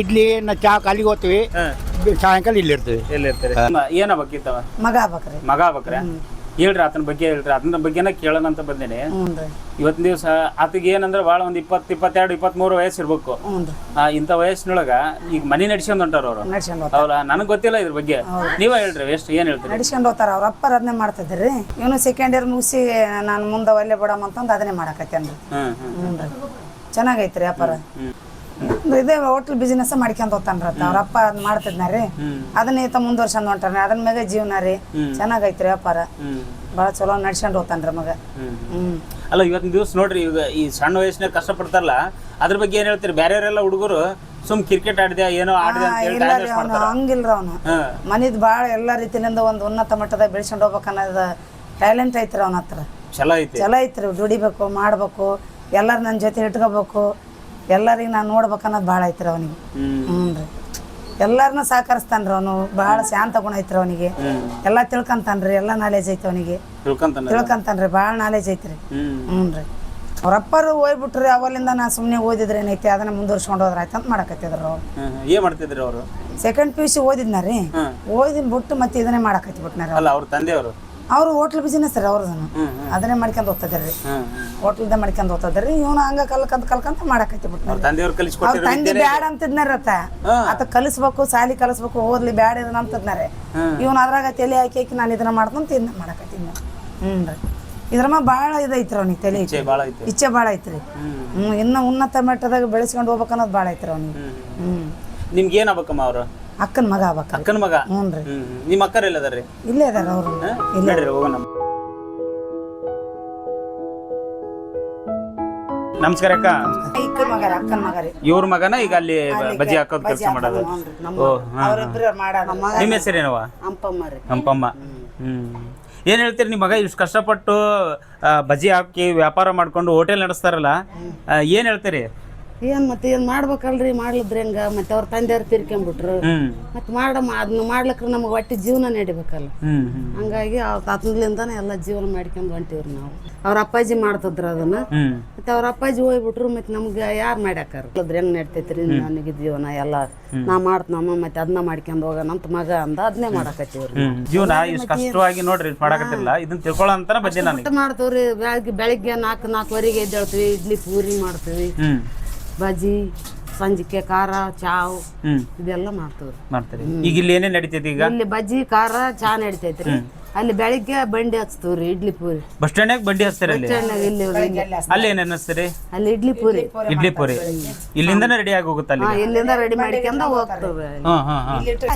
ಇಡ್ಲಿ ಚಾ ಅಲ್ಲಿಗೆ ಹೋಗ್ತೀವಿ, ಸಾಯಂಕಾಲ ಇಲ್ಲಿ ಇರ್ತೀವಿ. ಏನಾಗ್ಬೇಕಿತ್ತವ? ಮಗ ಆಗ್ಬೇಕ್ರಿ. ಮಗ ಆಗ್ಬೇಕ್ರೆ? ಹೇಳ್ರಿ ಆತನ ಬಗ್ಗೆ ಹೇಳ್ರಿ, ಅದನ್ನ ಬಗ್ಗೆನ ಕೇಳೋಣ ಅಂತ ಬಂದೇನೆ. ಹ್ಞೂ ರೀ. ಇವತ್ತಿನ ದಿವಸ ಆತಗೆ ಏನಂದ್ರೆ ಭಾಳ ಒಂದು 20, 22, 23 ವಯಸ್ಸು ಇರ್ಬೇಕು. ಹ್ಞೂ ರೀ. ಇಂಥ ವಯಸ್ಸಿನೊಳಗ ಈಗ ಮನೆ ನಡ್ಸ್ಕೊಂಡ್ ಹೊಂಟಾರ ಅವ್ರು. ನಡ್ಸ್ಕೊಂಡು ಹೌದಾ? ನನಗೆ ಗೊತ್ತಿಲ್ಲ ಇದ್ರ ಬಗ್ಗೆ, ನೀವೇ ಹೇಳ್ರಿ ಏನ್ ಹೇಳ್ತೀರಿ? ನಡ್ಸ್ಕೊಂಡು ಹೋಗ್ತಾರ. ಅವ್ರ ಅಪ್ಪರ ಅದನ್ನೇ ಮಾಡ್ತಿದ್ರಿ. ಇವನು ಸೆಕೆಂಡ್ ಇಯರ್ ಮುಗಿಸಿ ನಾನು ಮುಂದೆ ಒಲ್ಲೆ ಬಿಡಮ್ಮ ಅಂತಂದು ಅದನ್ನೇ ಮಾಡಕತ್ತೇನ್ರಿ. ಹ್ಞೂ ರೀ. ಚೆನ್ನಾಗೈತ್ರಿ ವ್ಯಾಪಾರ. ಇದೇ ಹೋಟ್ಲ್ ಬಿಸ್ನೆಸ್ ಮಾಡ್ಕೊಂಡ್ ಹೋಗ್ತಾನ್ರಿ. ಅವ್ರ ಅಪ್ಪ ಅದ್ ಮಾಡ್ತಿದ್ನ ರೀ, ಅದನ್ನ ಈತ ಮುಂದುವರ್ಸ್ಕೊಂಡ್ ಹೊಂಟಾನ. ಅದನ್ನ ಮ್ಯಾಗ ಜೀವನ ರೀ. ಚೆನ್ನಾಗೈತ್ರಿ ವ್ಯಾಪಾರ, ಭಾಳ ಚಲೋ ನಡ್ಸ್ಕೊಂಡು ಹೋಗ್ತಾನ್ರಿ ಮಗ. ಅಲ್ಲ ಇವತ್ತಿನ ದಿವಸ ನೋಡ್ರಿ, ಈಗ ಈ ಸಣ್ಣ ವಯಸ್ಸಿನಾಗ ಕಷ್ಟಪಡ್ತಾರಲ್ಲ, ಅದ್ರ ಬಗ್ಗೆ ಏನ್ ಹೇಳ್ತೀರಿ? ಬೇರೆಯವರೆಲ್ಲ ಹುಡುಗರು ಸುಮ್ ಕ್ರಿಕೆಟ್ ಆಡಿದೆ ಏನೋ ಆಡಿದೆ ಅಂತ ಹೇಳಿ ಇಲ್ಲ ರೀ, ಅವನು ಹಂಗಿಲ್ರಿ. ಅವನು ಮನಿದ್ ಭಾಳ ಎಲ್ಲಾ ರೀತಿಯಿಂದ ಒಂದು ಉನ್ನತ ಮಟ್ಟದಾಗ ಬೆಳ್ಸ್ಕೊಂಡು ಹೋಗ್ಬೇಕನ್ನೋದು ಟ್ಯಾಲೆಂಟ್ ಐತ್ರಿ ಅವನ ಹತ್ರ. ಚಲೋ ಐತಿ, ಚಲೋ ಐತ್ರಿ. ದುಡಿಬೇಕು, ಮಾಡ್ಬೇಕು, ಎಲ್ಲಾರು ನನ್ನ ಜೊತೆ ಇಟ್ಕೋಬೇಕು, ಎಲ್ಲರಿಗೆ ನಾನು ನೋಡ್ಬೇಕನ್ನೋದು ಭಾಳ ಐತ್ರಿ ಅವನಿಗೆ. ಹ್ಞೂ ರೀ. ಎಲ್ಲಾರನ್ನ ಸಹಕರಿಸ್ತಾನ್ರಿ ಅವನು. ಭಾಳ ಶಾಂತ ಗುಣ ಐತ್ರಿ ಅವನಿಗೆ. ಎಲ್ಲ ತಿಳ್ಕೊಂತಾನ್ರಿ, ಎಲ್ಲ ನಾಲೆಜ್ ಐತಿ ಅವನಿಗೆ. ತಿಳ್ಕೊಂತಾನ್ರಿ, ಭಾಳ ನಾಲೆಜ್ ಐತ್ರಿ. ಹ್ಞೂ ರೀ. ಅವ್ರ ಅಪ್ಪರು ಹೋಗ್ಬಿಟ್ರಿ, ಅವಲ್ಲಿಂದ ನಾ ಸುಮ್ಮನೆ ಓದಿದ್ರೆ ಏನೈತಿ, ಅದನ್ನ ಮುಂದುವರ್ಸ್ಕೊಂಡು ಹೋದ್ರ ಆಯ್ತು ಅಂತ ಮಾಡಕತ್ತಿದ್ರು ಅವ್ರು. ಏನ್ ಮಾಡ್ತಿದ್ರಿ ಅವರು? ಸೆಕೆಂಡ್ PUC ಓದಿದ್ನ ರೀ. ಓದಿನ ಬಿಟ್ಟು ಮತ್ತೆ ಇದನ್ನೇ ಮಾಡಕತ್ತಿಬಿಟ್ನಾರ. ಅಲ್ಲ ಅವ್ರ ತಂದೆಯವರು? ಅವ್ರು ಹೋಟ್ಲ್ ಬಿಸ್ನೆಸ್ ರೀ ಅವ್ರದನ್ನು. ಅದನ್ನೇ ಮಾಡ್ಕೊಂಡು ಹೋಗ್ತದ್ರಿ, ಹೋಟ್ಲ್ದ ಮಾಡ್ಕೊಂಡು ಹೋಗ್ತದ್ರಿ. ಇವನು ಹಂಗ ಕಲ್ಕಂತ ಮಾಡಕತ್ತಿಬಿಟ್ನ. ತಂದೆಯವ್ರು ಅವ್ರ ತಂದೆ ಬ್ಯಾಡ ಅಂತಿದ್ನಾರತ್ತ. ಆತ ಕಲಿಸ್ಬೇಕು, ಸಾಲಿ ಕಲಿಸ್ಬೇಕು, ಓದ್ಲಿ ಬ್ಯಾಡ ಇದನ್ನ ಅಂತದ್ನಾರೆ. ಇವನು ಅದ್ರಾಗ ತಲೆ ಹಾಕಿ ನಾನು ಇದನ್ನ ಮಾಡ್ತಂತ ಇದನ್ನ ಮಾಡಕತ್ತಿದ್ನ. ಹ್ಞೂ ರೀ. ಇದ್ರಮ್ಮ ಭಾಳ ಇದೈತ್ರಿ ಅವ್ನಿಗೆ, ತಲೆ ಇಚ್ಛೆ ಭಾಳ ಐತ್ರಿ. ಇನ್ನು ಉನ್ನತ ಮಟ್ಟದಾಗ ಬೆಳೆಸ್ಕೊಂಡು ಹೋಗ್ಬೇಕನ್ನೋದು ಭಾಳ ಐತ್ರಿ ಅವ್ನಿಗೆ. ನಿಮ್ಗೆ ಏನ್ ಆಗ್ಬೇಕಮ್ಮ? ಅವ್ರು ಅಕ್ಕನ ಮಗ ಆಗ್ಬೇಕ. ಅಕ್ಕನ ಮಗ? ಹ್ಞೂ ರೀ. ನಿಮ್ಮ ಅಕ್ಕರ ಎಲ್ಲ ಅದಾರ್ರಿ? ಇಲ್ಲೇ ಅದಾರ ಅವರು. ಹೋಗೋಣ. ನಮಸ್ಕಾರ ಅಕ್ಕ. ಅಕ್ಕನ ಮಗ ರೀ, ಅಕ್ಕನ ಮಗ ರೀ. ಇವ್ರ ಮಗನ ಈಗ ಅಲ್ಲಿ ಬಜ್ಜಿ ಹಾಕೋದ್ ಕೆಲಸ ಮಾಡೋದು? ಅವ್ರಿಬ್ರು ಮಾಡೋದು. ನಿಮ್ಮ ಹೆಸರೇನವ? ಅಂಪಮ್ಮ ರೀ. ಅಂಪಮ್ಮ. ಏನ್ ಹೇಳ್ತೀರಿ? ನಿಮ್ಮ ಮಗ ಇಷ್ಟು ಕಷ್ಟಪಟ್ಟು ಬಜ್ಜಿ ಹಾಕಿ ವ್ಯಾಪಾರ ಮಾಡ್ಕೊಂಡು ಹೋಟೆಲ್ ನಡೆಸ್ತಾರಲ್ಲ, ಏನ್ ಹೇಳ್ತೀರಿ? ಏನ್ ಮತ್ತೆ ಏನ್ ಮಾಡ್ಬೇಕಲ್ರಿ, ಮಾಡ್ಲಿದ್ರೆ ಹೆಂಗ? ಮತ್ತೆ ಅವ್ರ ತಂದೆಯವ್ರು ತೀರ್ಕೊಂಡ್ಬಿಟ್ರು. ಮತ್ತೆ ಅದನ್ನ ಮಾಡ್ಲಿಕ್ರ ನಮ್ಗೆ ಒಟ್ಟಿ ಜೀವನ ನಡಿಬೇಕಲ್ಲ. ಹಂಗಾಗಿ ಅವ್ರ ತಾತಲಿಂದಾನೆ ಎಲ್ಲ ಜೀವನ ಮಾಡ್ಕೊಂಡ್ ಹೊಂಟಿವ್ರಿ ನಾವು. ಅವ್ರ ಅಪ್ಪಾಜಿ ಮಾಡ್ತಿದ್ರು ಅದನ್ನ. ಮತ್ತೆ ಅವ್ರ ಅಪ್ಪಾಜಿ ಹೋಗ್ಬಿಟ್ರು, ಮತ್ತೆ ನಮ್ಗೆ ಯಾರು ಮಾಡ್ಯಾಕಾರ? ಹೆಂಗ್ ನಡ್ತೈತ್ರಿ ನನಗೆ ಜೀವನ ಎಲ್ಲ ನಾ ಮಾಡ್ತನಮ್ಮ, ಮತ್ತೆ ಅದನ್ನ ಮಾಡ್ಕೊಂಡ್ ಹೋಗೋಣ ಅಂತ ಮಗ ಅಂದ, ಅದನ್ನೇ ಮಾಡಕತ್ತೀವ್ರಿ. ಜೀವನ ಇಷ್ಟು ಕಷ್ಟವಾಗಿ ನೋಡ್ರಿ ಮಾಡಕತ್ತಿಲ್ಲ, ಇದನ್ನ ತಿಳ್ಕೊಳ್ಳೋ ಅಂತ ಬಂದೆ ನಾನು. ಮಾಡ್ತೇವ್ರಿ. ಬೆಳಿಗ್ಗೆ 4-4:15 ಎದ್ದೇಳ್ತೀವಿ, ಇಡ್ಲಿ ಪೂರಿ ಮಾಡ್ತೀವಿ, ಬಜ್ಜಿ, ಸಂಜಿಕೆ ಖಾರ, ಚಾವ್ ಇದೆಲ್ಲ ಮಾಡ್ತೀವಿ. ಈಗ ಇಲ್ಲಿ ಏನೇನ್ ನಡೀತೈತಿ? ಈಗ ಇಲ್ಲಿ ಬಜ್ಜಿ, ಖಾರ, ಚಾ ನಡಿತೈತ್ರಿ. ಅಲ್ಲಿ ಬೆಳಿಗ್ಗೆ ಬಂಡಿ ಹಚ್ತೀವ್ರಿ, ಇಡ್ಲಿ ಪೂರಿ. ಬಸ್ ಸ್ಟ್ಯಾಂಡ್ ಬಂಡಿ ಹಚ್ತಾರೆ? ಅಲ್ಲಿ ಏನ್ ಅನ್ನಿಸ್ತೀರಿ? ಅಲ್ಲಿ ಇಡ್ಲಿ ಪೂರಿ. ಇಡ್ಲಿ ಪೂರಿ ಇಲ್ಲಿಂದನೇ ರೆಡಿ ಆಗಿ ಹೋಗುತ್ತೆ? ಇಲ್ಲಿಂದ ರೆಡಿ ಮಾಡ್ಕೊಂಡು ಹೋಗ್ತೇವೆ,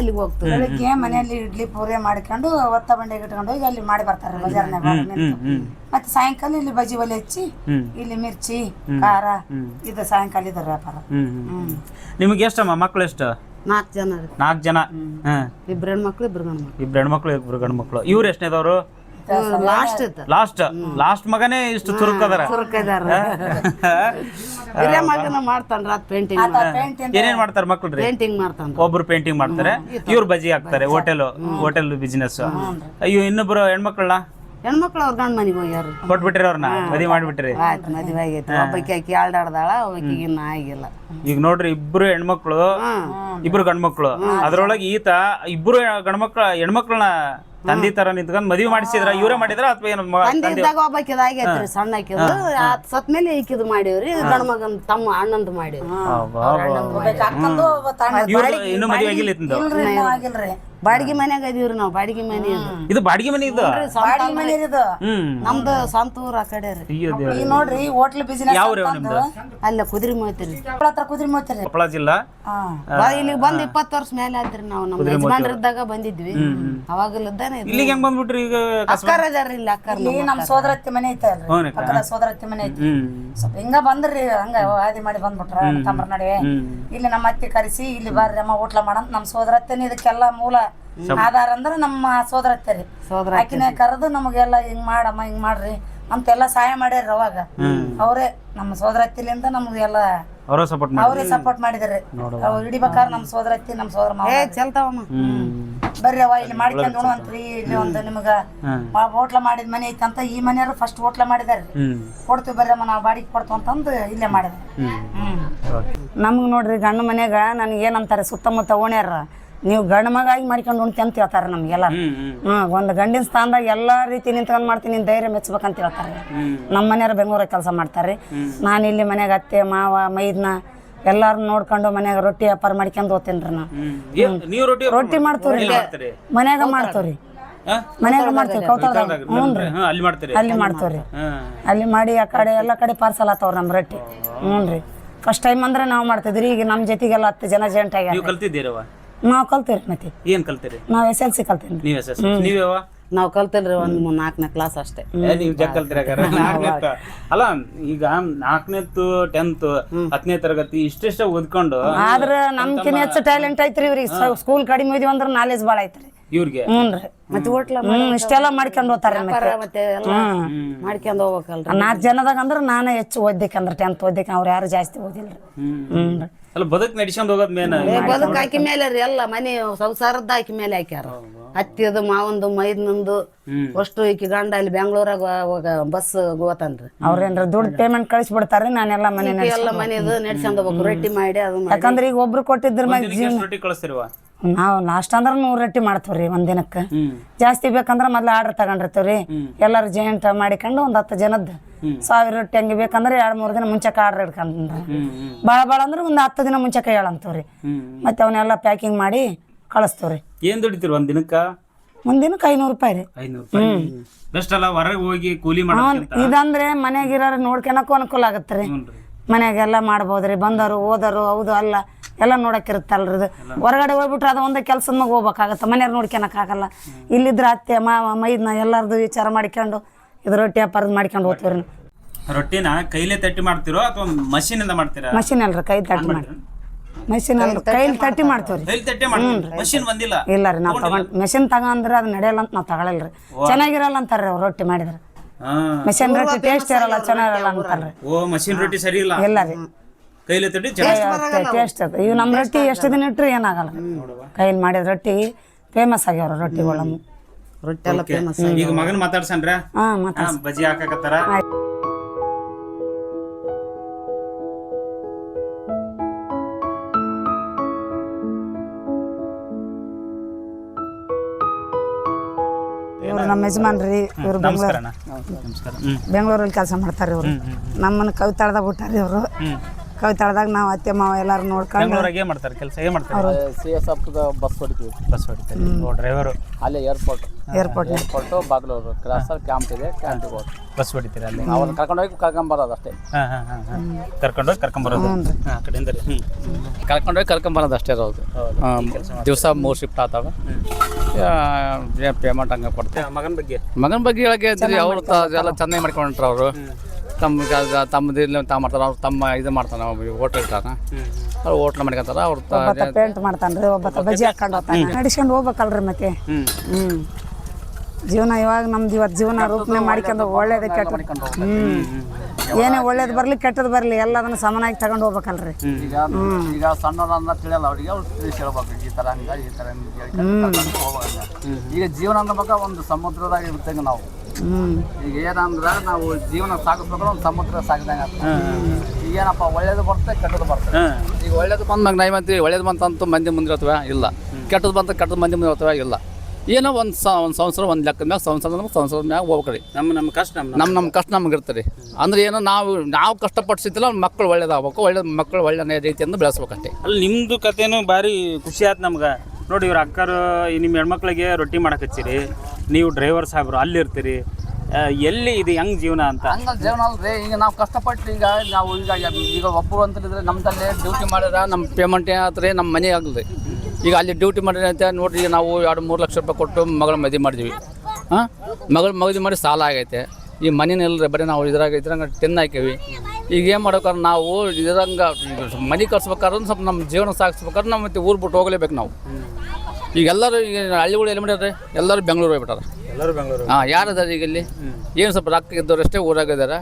ಅಲ್ಲಿಗೆ ಹೋಗ್ತೇವೆ. ಬೆಳಿಗ್ಗೆ ಮನೆಯಲ್ಲಿ ಇಡ್ಲಿ ಪೂರಿ ಮಾಡ್ಕೊಂಡು ಒತ್ತ ಬಂಡೆಗೆ ಇಟ್ಕೊಂಡು ಹೋಗಿ ಅಲ್ಲಿ ಮಾಡಿ ಬರ್ತಾರೆ ಬಜಾರ್ನಾಗ. ಮತ್ತೆ ಸಾಯಂಕಾಲ ಇಲ್ಲಿ ಬಜ್ಜಿ ಒಲೆ ಹಚ್ಚಿ, ಇಲ್ಲಿ ಮಿರ್ಚಿ, ಖಾರ, ಇದು ಸಾಯಂಕಾಲ ಇದ್ರ ವ್ಯಾಪಾರ. ನಿಮ್ಗೆ ಎಷ್ಟಮ್ಮ ಮಕ್ಳು? ಎಷ್ಟು? 4 ಜನ ರೀ. 4 ಜನ. 2 ಹೆಣ್ಮಕ್ಳು, 2 ಗಂಡು ಮಕ್ಳು. 2 ಹೆಣ್ಮಕ್ಳು, 2 ಗಂಡು ಮಕ್ಳು. ಇವ್ರು ಎಷ್ಟನೇದವ್ರು? ಲಾಸ್ಟ್ ಮಗನೇ ಇಷ್ಟು ಚುರುಕದಾರ? ಮಗನ ಮಾಡ್ತಾನ ಪೇಂಟಿಂಗ್. ಏನೇನ್ ಮಾಡ್ತಾರ ಮಕ್ಳು? ಪೇಂಟಿಂಗ್ ಮಾಡ್ತಾನ. ಒಬ್ರು ಪೇಂಟಿಂಗ್ ಮಾಡ್ತಾರೆ, ಇವ್ರು ಬಜ್ಜಿ ಹಾಕ್ತಾರೆ. Hotel business. ಅಯ್ಯೋ, ಇನ್ನೊಬ್ರು ಹೆಣ್ಮಕ್ಳಲ್ಲ? ಹೆಣ್ಮಕ್ಳು ಅವ್ರ ಗಂಡ ಮನೆಗೆ ಹೋಗ್ಯಾರ. ಕೊಟ್ಬಿಟ್ರಿ ಅವ್ರನ್ನ? ಮದುವೆ ಮಾಡ್ಬಿಟ್ರಿ? ಆಯ್ತು, ಮದುವೆ ಆಗೈತಿ. ಒಬ್ಬಾಕಿ ಆಕಿ ಆಲ್ದಾಡ್ದಾಳ, ಒಬ್ಬಾಕಿಗೆ ಇನ್ನ ಆಗಿಲ್ಲ. ಈಗ ನೋಡ್ರಿ, 2 ಹೆಣ್ಮಕ್ಳು, 2 ಗಂಡ್ಮಕ್ಳು. ಅದ್ರೊಳಗೆ ಈತ 2 ಹೆಣ್ಮಕ್ಳನ್ನ ತಂದಿ ತರ ನಿಂತ್ಕೊಂಡ್ ಮದ್ವಿ ಮಾಡಿಸಿದ್ರ? ಇವರೇ ಮಾಡಿದ್ರ ಅಥವಾ ಏನು? ತಂದಿದ್ದಾಗ ಒಬ್ಬಾಕಿದ ಆಗೈತ್ರಿ, ಸಣ್ಣ ಹಾಕಿದ್ರು. ಸತ್ ಮೇಲೆ ಈಕಿದ್ ಮಾಡೀವ್ರಿ. ಗಂಡ ಮಗನ್ ತಮ್ಮ ಅಣ್ಣಂದು ಮಾಡೀವ್ರಿ. ಇನ್ನು ಮದ್ವೆ ಆಗಿಲ್ಲ? ಬಾಡಿಗೆ ಮನ್ಯಾಗ ಅದೀವ್ರಿ ನಾವು. ಬಾಡಿಗೆ ಮನೆ ಇದು ಬಾಡಿಗೆ ಮನೆ? ಇದು ಬಾಡಿಗೆ ಮನೆ ಇದು. ನಮ್ದು ಸ್ವಂತ ಊರ್ ಆ ಕಡೆ ರೀ. ಈಗ ನೋಡ್ರಿ, ಹೋಟ್ಲ್ ಬಿಸಿನೆಸ್ ಯಾವ ನಿಮ್ದು? ಅಲ್ಲ ಕುದುರೆ ಮೋಯ್ತಿರಿ, ಕುದುರೆ ಮೋಯ್ತಿರಿ, ಕೊಪ್ಪಳ ಜಿಲ್ಲಾ. ಇಲ್ಲಿಗೆ ಬಂದ್ 20 ವರ್ಷ ಮೇಲೆ ಆದ್ರಿ. ನಾವು ನಮ್ಮ ಯಜಮಾನ್ರಿದ್ದಾಗ ಬಂದಿದ್ವಿ. ಅವಾಗಲಿದ್ದಾನೆ ಇಲ್ಲಿಗೆ ಹೆಂಗ್ ಬಂದ್ಬಿಟ್ರಿ? ಈಗ ಅಕ್ಕಾರ ಅದಾರ್ರಿ ಇಲ್ಲಿ. ಅಕ್ಕಾರ ನಮ್ ಸೋದರತ್ತಿ ಮನೆ ಐತಲ್ರಿ, ಪಕ್ಕದ ಸೋದರತ್ತಿ ಮನೆ ಐತಿ. ಸ್ವಲ್ಪ ಹಿಂಗ ಬಂದ್ರಿ, ಹಂಗ ಆದಿ ಮಾಡಿ ಬಂದ್ಬಿಟ್ರ ತಮ್ಮರ ನಡುವೆ. ಇಲ್ಲಿ ನಮ್ಮ ಅತ್ತಿ ಕರೆಸಿ, ಇಲ್ಲಿ ಬರ್ರಿ ಅಮ್ಮ ಹೋಟ್ಲ ಮಾಡಂತ. ನಮ್ ಸೋದರತ್ತೆನ ಇದಕ್ಕೆಲ್ಲ ಮೂಲ ಆಧಾರ ಅಂದ್ರೆ ನಮ್ಮ ಸೋದರತ್ತೆ ರೀ. ಆಕಿನ ಕರೆದು ನಮಗೆಲ್ಲ ಹಿಂಗ್ ಮಾಡಮ್ಮ, ಹಿಂಗ್ ಮಾಡ್ರಿ ಅಂತೆಲ್ಲ ಸಹಾಯ ಮಾಡ್ಯಾರ. ಅವಾಗ ಅವರೇ ನಮ್ಮ ಸೋದರತ್ತಿಲಿಂದ ನಮ್ಗೆಲ್ಲ ಅವರೇ ಸಪೋರ್ಟ್ ಮಾಡಿದಾರೆ. ಹಿಡಿಬೇಕಾದ್ರೆ ನಮ್ಮ ಸೋದರತ್ತಿ, ನಮ್ಮ ಸೋದರ ಚಲ್ತಾವಮ್ಮ, ಬರ್ರಿ ಅವ ಇಲ್ಲಿ ಮಾಡ್ಕೊಂಡು ಉಣವಂತ್ರಿ. ಇಲ್ಲಿ ಒಂದು ನಿಮ್ಗ ಹೋಟ್ಲ ಮಾಡಿದ ಮನೆ ಐತಂತ, ಈ ಮನೆಯವರು ಫಸ್ಟ್ ಹೋಟ್ಲ ಮಾಡಿದಾರೆ. ಕೊಡ್ತೀವಿ ಬರ್ರಿ ಅಮ್ಮ, ನಾವು ಬಾಡಿಗೆ ಕೊಡ್ತೀವಿ ಅಂತಂದು ಇಲ್ಲೇ ಮಾಡಿದಾರೆ. ನಮ್ಗ್ ನೋಡ್ರಿ, ಗಂಡ ಮನ್ಯಾಗ ನನ್ಗೆ ಏನಂತಾರೆ, ಸುತ್ತಮುತ್ತ ಓಣ್ಯಾರ ನೀವು ಗಂಡು ಮಗ ಆಗಿ ಮಾಡ್ಕೊಂಡು ಉಣ್ತಿ ಅಂತ ಹೇಳ್ತಾರೆ ನಮ್ಗೆಲ್ಲ ಒಂದು ಗಂಡಿನ ಸ್ಥಾನದಾಗ ಎಲ್ಲ ರೀತಿ ನಿಂತ್ಕೊಂಡು ಮಾಡ್ತೀನಿ ನೀನು ಧೈರ್ಯ ಮೆಚ್ಚಬೇಕಂತ ಹೇಳ್ತಾರೆ. ನಮ್ಮ ಮನೆಯವ್ರು ಬೆಂಗಳೂರಾಗ ಕೆಲಸ ಮಾಡ್ತಾರೆ, ನಾನು ಇಲ್ಲಿ ಮನ್ಯಾಗ ಅತ್ತೆ ಮಾವ ಮೈದ್ನ ಎಲ್ಲಾರು ನೋಡ್ಕೊಂಡು ಮನ್ಯಾಗ ರೊಟ್ಟಿ ವ್ಯಾಪಾರ ಮಾಡ್ಕೊಂಡು ಹೋಗ್ತೀನಿ ರೀ ನಾವು. ರೊಟ್ಟಿ ಮಾಡ್ತೀವ್ರಿ ಮನ್ಯಾಗ ಮಾಡ್ತೀವ್ರಿ, ಮನ್ಯಾಗ ಮಾಡ್ತೀವಿ ಕೌತಾಳದಾಗ. ಹ್ಞೂ ರೀ ಅಲ್ಲಿ ಮಾಡ್ತೀವ್ರಿ. ಅಲ್ಲಿ ಮಾಡಿ ಆ ಕಡೆ ಎಲ್ಲ ಕಡೆ ಪಾರ್ಸಲ್ ಆತವ್ರಿ ನಮ್ಮ ರೊಟ್ಟಿ. ಹ್ಞೂ ರೀ ಫಸ್ಟ್ ಟೈಮ್ ಅಂದ್ರೆ ನಾವು ಮಾಡ್ತಿದ್ರಿ. ಈಗ ನಮ್ಮ ಜೊತೆಗೆಲ್ಲ 10 ಜನ ಜಾಯಿಂಟ್ ಆಗ್ಯಾರ. ನಾವು ಕಲ್ತೀವಿ ಮತ್ತೆ. ಏನ್ ಕಲ್ತೀರಿ? ನಾವು SLC ಕಲ್ತೀನಿ. ನಾವು ಕಲ್ತಿಲ್ರಿ ಒಂದು 4ನೇ ಕ್ಲಾಸ್ ಅಷ್ಟೇ. ನೀವು ಜಗ್ ಕಲ್ತಿರಾಗಾರ? ಅಲ್ಲ ಈಗ 4ನೇತ್ತು 10th 10ನೇ ತರಗತಿ ಇಷ್ಟೆಷ್ಟ ಓದ್ಕೊಂಡು ಆದ್ರ ನಮ್ಕಿನ್ನ ಹೆಚ್ಚು ಟ್ಯಾಲೆಂಟ್ ಐತ್ರಿ ಇವ್ರಿಗೆ. ಸ್ಕೂಲ್ ಕಡಿಮೆ ಓದಿ ಅಂದ್ರೆ ನಾಲೆಜ್ ಭಾಳ ಐತ್ರಿ ಇವ್ರಿಗೆ. ಹ್ಞೂನ್ರಿ ಮತ್ತೆ ಇಷ್ಟೆಲ್ಲ ಮಾಡ್ಕೊಂಡು ಹೋಗ್ತಾರೆ ಮತ್ತೆ ಎಲ್ಲ ಮಾಡ್ಕೊಂಡು ಹೋಗ್ಬೇಕಲ್ರಿ. 4 ಜನದಾಗ ಅಂದ್ರೆ ನಾನೇ ಹೆಚ್ಚು ಓದ್ಬೇಕಂದ್ರೆ 10th ಓದ್ಬೇಕ. ಅವ್ರು ಯಾರು ಜಾಸ್ತಿ ಓದಿಲ್ರಿ. ಹ್ಞೂ ಅಲ್ಲ ಬದುಕ್ ನಡ್ಸ್ಕೊಂಡ್ ಹೋಗೋದ್ ಮೇನ್. ಬದುಕು ಹಾಕಿ ಮೇಲೆ ರೀ ಎಲ್ಲ ಮನೆ ಸಂಸಾರದ ಹಾಕಿ ಮೇಲೆ ಹಾಕ್ಯಾರ. ಹತ್ತಿದು ಮಾವಂದು ಮೈದ್ನಂದು ಅಷ್ಟು ಈಕಿ ಗಂಡ ಅಲ್ಲಿ ಬೆಂಗಳೂರಾಗ ಬಸ್ ಹೋತನ್ರಿ. ಅವ್ರೇನ್ರ ದುಡ್ಡು ಪೇಮೆಂಟ್ ಕಳಿಸ್ಬಿಡ್ತಾರ್ರಿ. ನಾನೆಲ್ಲ ಮನೆ ಎಲ್ಲ ಮನೆದು ನಡ್ಸ್ಕೊಂಡ್ ಹೋಗ್ಬೇಕು. ರೊಟ್ಟಿ ಮಾಡಿ ಅದು ಯಾಕಂದ್ರೆ ಈಗ ಒಬ್ರು ಕೊಟ್ಟಿದ್ರ ರೊಟ್ಟಿ ಕಳಿಸ್ತಿರುವ ನಾವು ಲಾಸ್ಟ್ ಅಂದ್ರೆ 100 ರೊಟ್ಟಿ ಮಾಡ್ತೀವ್ರಿ ಒಂದ್ ದಿನಕ್ಕೆ. ಜಾಸ್ತಿ ಬೇಕಂದ್ರ ಮೊದ್ಲು ಆರ್ಡರ್ ತಗೊಂಡಿರ್ತೀವ್ರಿ. ಎಲ್ಲಾರು ಜಾಯಿಂಟ್ ಮಾಡಿಕೊಂಡು ಒಂದ್ 10 ಜನದ್ದು 1000 ರೊಟ್ಟಿ ಹಂಗೆ ಬೇಕಂದ್ರೆ 2-3 ದಿನ ಮುಂಚೆಕ ಆರ್ಡರ್ ಇಟ್ಕೊಂಡ್ರಿ. ಭಾಳ ಅಂದ್ರೆ ಒಂದು 10 ದಿನ ಮುಂಚೆಕ ಹೇಳಂತೀವ್ರಿ. ಮತ್ತೆ ಅವನ್ನೆಲ್ಲ ಪ್ಯಾಕಿಂಗ್ ಮಾಡಿ ಕಳಿಸ್ತೀವ್ರಿ. ಏನ್ ದುಡಿತೀರಿ ಒಂದ್ ದಿನಕ್ಕ? ಒಂದ್ ದಿನಕ್ಕೆ 500 ರೂಪಾಯಿ ರೀ. 500 ಬೆಸ್ಟ್ ಅಲ್ಲ. ಹೊರಗೆ ಹೋಗಿ ಕೂಲಿ ಮಾಡೋದ್ಕಿಂತ ಇದಂದ್ರೆ ಮನೆಗಿರೋರು ನೋಡ್ಕೊಳಕ್ಕೂ ಅನುಕೂಲ ಆಗತ್ತೆ ರೀ. ಮನ್ಯಾಗೆಲ್ಲ ಮಾಡ್ಬೋದ್ರಿ. ಬಂದರು ಓದರು ಹೌದು ಅಲ್ಲ ಎಲ್ಲ ನೋಡಕ್ಕಿರುತ್ತಲ್ರಿ. ಹೊರಗಡೆ ಹೋಗ್ಬಿಟ್ರೆ ಅದು ಒಂದೇ ಕೆಲ್ಸದ ಮ್ಯಾಗ ಹೋಗ್ಬೇಕಾಗತ್ತೆ. ಮನೆಯವ್ರು ನೋಡ್ಕೊಳಕ್ ಆಗಲ್ಲ. ಇಲ್ಲಿದ್ರೆ ಅತ್ತೆ ಮಾವ ಮೈದ್ನ ಎಲ್ಲಾರ್ದು ವಿಚಾರ ಮಾಡ್ಕೊಂಡು ಇದು ರೊಟ್ಟಿ ವ್ಯಾಪಾರ ಮಾಡ್ಕೊಂಡು ಹೋಗ್ತೀವ್ರಿ. ರೊಟ್ಟಿನ ಕೈಲೇ ತಟ್ಟಿ ಮಾಡ್ತಿರೋ ಅಥವಾ ಮಷೀನ್ ಇಂದ ಮಾಡ್ತೀರಾ? ಮಷೀನ್ ಅಲ್ರಿ ಕೈ ತಟ್ಟಿ ಮಾಡಿ. ಮಷೀನ್ ಅಲ್ರಿ ಕೈಲಿ ತಟ್ಟಿ ಮಾಡ್ತೀವ್ರಿ. ಮಷೀನ್ ಬಂದಿಲ್ಲ. ಇಲ್ಲ ರೀ ನಾವು ತಗೊಂಡ್ ಮೆಷಿನ್ ತಗೊಂಡ್ರೆ ಅದು ನಡೆಯಲ್ಲ ಅಂತ ನಾವು ತಗೊಳಲ್ರಿ. ಚೆನ್ನಾಗಿರಲ್ಲ ಅಂತಾರ್ರಿ ಅವ್ರು ರೊಟ್ಟಿ ಮಾಡಿದ್ರೆ. ಮೆಷಿನ್ ರೊಟ್ಟಿ ಟೇಸ್ಟ್ ಇರಲ್ಲ ಚೆನ್ನಾಗಿರಲ್ಲ ಅಂತಾರ್ರಿ. ಓ ಮಷೀನ್ ರೊಟ್ಟಿ ಸರಿ ಇಲ್ಲ. ಇಲ್ಲ ರೀ ಕೈಲೇ ತಟ್ಟಿ ಟೇಸ್ಟ್ ಅದು. ಇವು ನಮ್ಮ ರೊಟ್ಟಿ ಎಷ್ಟು ದಿನ ಇಟ್ಟರು ಏನಾಗಲ್ಲ. ಕೈಲಿ ಮಾಡಿದ ರೊಟ್ಟಿ ಫೇಮಸ್ ಆಗ್ಯಾವ್ರ ರೊಟ್ಟಿಗಳ. ರೊಟ್ಟಿ ಎಲ್ಲ ಫೇಮಸ್. ಈಗ ಮಗನ್ ಮಾತಾಡ್ಸನ್ರ ಬಜ್ಜಿ ಹಾಕಕತ್ತಾರ. ಇವ್ರು ನಮ್ಮ ಯಜಮಾನ್ರಿ. ಇವ್ರು ಬೆಂಗಳೂರಲ್ಲಿ ಕೆಲಸ ಮಾಡ್ತಾರೆ. ಇವ್ರು ನಮ್ಮನ್ನ ಕವಿತಾಳದಾಗ ಬಿಟ್ಟಾರಿ. ಇವರು ಕವಿತಾಳದಾಗ ನಾವು ಅತ್ತೆ ಮಾವ ಎಲ್ಲಾರು ನೋಡ್ಕೊಂಡು ಮಾಡ್ತಾರೆ ಕೆಲಸ. ಏನ್ ಮಾಡ್ತಾರೆ? ಬಸ್ ಹೊಡಿತೀವಿ. ಬಸ್ ಹೊಡಿತಾರೆ. ಡ್ರೈವರು ಅಲ್ಲೇ ಏರ್ಪೋರ್ಟ್ ಬಾಗ್ಲೂರು ಕ್ರಾಸ್ ಕ್ಯಾಂಪ್ ಇದೆ. ಕ್ಯಾಂಪಿಗೆ ಹೋಗಿ ಬಸ್ ಹೊಡಿತೀರಾ? ಅಲ್ಲಿ ಅವ್ರನ್ನ ಕರ್ಕೊಂಡೋಗಿ ಕರ್ಕೊಂಬರೋದು ಅಷ್ಟೇ. ಕರ್ಕೊಂಡೋಗಿ ಕರ್ಕೊಂಬರೋದು ಆ ಕಡೆಯಿಂದ. ಕರ್ಕೊಂಡೋಗಿ ಕರ್ಕೊಂಬರೋದು ಅಷ್ಟೇ ಇರೋದು. ದಿವಸ 3 ಶಿಫ್ಟ್ ಆಗ್ತಾವೆ. ಪೇಮೆಂಟ್ ಹಂಗೆ ಕೊಡ್ತೇವೆ. ಮಗನ ಬಗ್ಗೆ ಹೇಳಕ್ಕೆ ಇದ್ರಿ. ಅವ್ರು ಎಲ್ಲ ಚೆನ್ನಾಗಿ ಮಾಡ್ಕೊಂಡ್ರ ಅವರು. ತಮ್ಮದಿಲ್ಲ ಮಾಡ್ತಾರೆ. ಅವ್ರು ತಮ್ಮ ಇದು ಮಾಡ್ತಾನೆ. ಹೋಟ್ಲ್ ಇರ್ತಾನೆ. ಅವ್ರು ಹೋಟ್ಲ್ ಮಾಡ್ಕೊಂತಾರ. ಅವ್ರು ಪೇಂಟ್ ಮಾಡ್ತಾನ್ರಿ. ಒಬ್ಬ ಬಜ್ಜಿ ಹಾಕೊಂಡು ಹೋಗ್ತಾನೆ. ನಡ್ಸ್ಕೊಂಡು ಹೋಗ್ಬೇಕಲ್ರಿ ಮತ್ತೆ. ಜೀವನ ಇವಾಗ ನಮ್ದು ಇವತ್ತು ಜೀವನ ರೂಪನೆ ಮಾಡ್ಕೊಂಡು ಒಳ್ಳೇದು ಕೆಟ್ಟ ಏನೇ ಒಳ್ಳೇದು ಬರಲಿ ಕೆಟ್ಟದ್ದು ಬರಲಿ ಎಲ್ಲದನ್ನು ಸಮನಾಗಿ ತಗೊಂಡು ಹೋಗ್ಬೇಕಲ್ರಿ. ಈಗ ಸಣ್ಣವ್ರನ್ನ ತಿಳಿಯಲ್ಲ ಅವ್ರಿಗೆ. ಅವ್ರು ತಿಳಿಸಿ ಹೇಳ್ಬೇಕು ಈ ಥರ ಹಂಗ ಈ ಥರ ಈಗ ಜೀವನ ಅನ್ನಬೇಕು ಒಂದು ಸಮುದ್ರದಾಗ ಇರ್ತೇವೆ ನಾವು. ಈಗ ಏನಂದ್ರೆ ನಾವು ಜೀವನ ಸಾಗಿಸ್ಬೇಕಾದ್ರೆ ಒಂದು ಸಮುದ್ರ ಸಾಗಿದಂಗೆ. ಈಗ ಏನಪ್ಪ ಒಳ್ಳೇದು ಬರುತ್ತೆ ಕೆಟ್ಟದ್ದು ಬರ್ತದೆ. ಈಗ ಒಳ್ಳೇದು ಬಂದಾಗ ನಾಯಿ ಮಂದಿ ಒಳ್ಳೇದು ಬಂತಂತೂ ಮಂದಿ ಮುಂದೆ ಇರ್ತವೆ ಇಲ್ಲ. ಕೆಟ್ಟದ್ದು ಬಂತ ಕೆಟ್ಟದ್ದು ಮಂದಿ ಮುಂದೆ ಇರ್ತವೆ ಇಲ್ಲ. ಏನೋ ಒಂದು ಸಂವತ್ಸರ ಒಂದು ಲೆಕ್ಕದ ಮ್ಯಾಗ ಸಂವತ್ಸರದ ಮ್ಯಾಗ ಹೋಗ್ಬೇಕ್ರಿ. ನಮ್ಮ ಕಷ್ಟ ನಮ್ಗೆ ಇರ್ತಾರೆ. ಅಂದ್ರೆ ಏನೋ ನಾವು ಕಷ್ಟಪಡಿಸಿದ್ದಿಲ್ಲ ಮಕ್ಕಳು ಒಳ್ಳೇದಾಗಬೇಕು. ಮಕ್ಕಳು ಒಳ್ಳೆ ರೀತಿಯಿಂದ ಬೆಳೆಸ್ಬೇಕಷ್ಟೇ. ಅಲ್ಲಿ ನಿಮ್ಮದು ಕಥೆನೂ ಭಾರಿ ಖುಷಿ ಆಯ್ತು ನಮ್ಗೆ. ನೋಡಿ ಇವ್ರ ಅಕ್ಕರು ನಿಮ್ಮ ಹೆಣ್ಮಕ್ಳಿಗೆ ರೊಟ್ಟಿ ಮಾಡಕ್ಕೆ ಹಚ್ಚಿರಿ. ನೀವು ಡ್ರೈವರ್ ಸಾಹೇಬ್ರು ಅಲ್ಲಿ ಇರ್ತೀರಿ. ಎಲ್ಲಿ ಇದು ಹೆಂಗೆ ಜೀವನ ಅಂತ? ಹಂಗೆ ಜೀವನ ಅಲ್ರಿ. ಈಗ ನಾವು ಕಷ್ಟಪಟ್ಟು ನಾವು ಈಗ ಒಬ್ಬರು ಅಂತಂದ್ರೆ ನಮ್ಮದಲ್ಲೇ ಡ್ಯೂಟಿ ಮಾಡಿದ್ರೆ ನಮ್ಮ ಪೇಮೆಂಟ್ ಏನಾಗ್ತದೆ ನಮ್ಮ ಮನೆ ಆಗಲ್ರಿ. ಈಗ ಅಲ್ಲಿ ಡ್ಯೂಟಿ ಮಾಡಿದ್ರೆ ಅಂತ ನೋಡ್ರಿ ನಾವು 2-3 ಲಕ್ಷ ರೂಪಾಯಿ ಕೊಟ್ಟು ಮಗಳ ಮದುವೆ ಮಾಡಿದ್ವಿ. ಮದುವೆ ಮಾಡಿ ಸಾಲ ಆಗೈತೆ. ಈ ಮನೇನಿಲ್ಲರಿ ಬರೀ ನಾವು ಇದ್ರಾಗ ಟೆನ್ ಹಾಕೀವಿ. ಈಗ ಏನು ಮಾಡ್ಬೇಕಾದ್ರೆ ನಾವು ಇದ್ರಂಗೆ ಮನೆ ಕಟ್ಸ್ಬೇಕಾದ್ರೆ ಸ್ವಲ್ಪ ನಮ್ಮ ಜೀವನ ಸಾಗಿಸ್ಬೇಕಾದ್ರೆ ನಾವು ಮತ್ತೆ ಊರು ಬಿಟ್ಟು ಹೋಗಲೇಬೇಕು ನಾವು. ಈಗ ಎಲ್ಲರೂ ಈಗ ಹಳ್ಳಿಗಳು ಎಲ್ಲಿ ಮಾಡ್ಯಾರ? ಎಲ್ಲರೂ ಬೆಂಗಳೂರು ಹೋಗ್ಬಿಟ್ಟಾರ. ಯಾರು ಅದಾರ ಈಗ ಇಲ್ಲಿ? ಏನು ಸ್ವಲ್ಪ ರೊಕ್ಕ ಇದ್ದವ್ರು ಅಷ್ಟೇ ಊರಾಗಿದ್ದಾರೆ.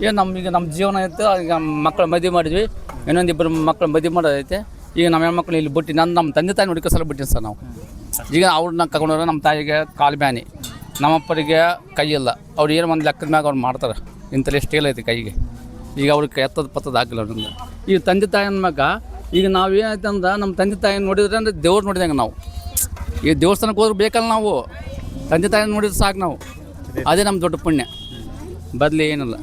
ಏನು ಈಗ ನಮ್ಮ ಜೀವನ ಐತೆ. ಈಗ ಮಕ್ಕಳು ಮದುವೆ ಮಾಡಿದ್ವಿ. ಇನ್ನೊಂದಿಬ್ಬರು ಮಕ್ಕಳು ಮದುವೆ ಮಾಡೋದೈತೆ. ಈಗ ನಮ್ಮ ಹೆಣ್ಮಕ್ಳು ಇಲ್ಲಿ ಬಿಟ್ಟು ನಮ್ಮ ತಂದೆ ತಾಯಿ ಹುಡುಕ ಸಲ ಬಿಟ್ಟಿನಿ ಸರ್ ನಾವು. ಈಗ ಅವ್ರನ್ನ ಕರ್ಕೊಂಡೋದ್ರೆ ನಮ್ಮ ತಾಯಿಗೆ ಕಾಲು ಬ್ಯಾನಿ, ನಮ್ಮಪ್ಪರಿಗೆ ಕೈ ಇಲ್ಲ. ಅವ್ರು ಏನು ಒಂದು ಲೆಕ್ಕದ ಮ್ಯಾಗ ಅವ್ರು ಮಾಡ್ತಾರೆ. ಇಂಥಲ್ಲಿ ಸ್ಟೇಲ್ ಐತಿ ಕೈಗೆ. ಈಗ ಅವ್ರಿಗೆ ಎತ್ತದ ಪತ್ತದ ಆಗಿಲ್ಲ ಅವ್ರಿಂದ. ಈಗ ತಂದೆ ತಾಯಿನ ಮ್ಯಾಗ ಈಗ ನಾವು ಏನಾಯ್ತಂದ್ರೆ ನಮ್ಮ ತಂದೆ ತಾಯಿ ನೋಡಿದ್ರೆ ಅಂದರೆ ದೇವ್ರು ನೋಡಿದಂಗೆ ನಾವು ಈಗ ದೇವಸ್ಥಾನಕ್ಕೆ ಹೋದ್ರೆ ಬೇಕಲ್ಲ ನಾವು ತಂದೆ ತಾಯಿ ನೋಡಿದ್ರೆ ಸಾಕು ನಾವು ಅದೇ ನಮ್ಮ ದೊಡ್ಡ ಪುಣ್ಯ ಬದಲಿ ಏನಿಲ್ಲ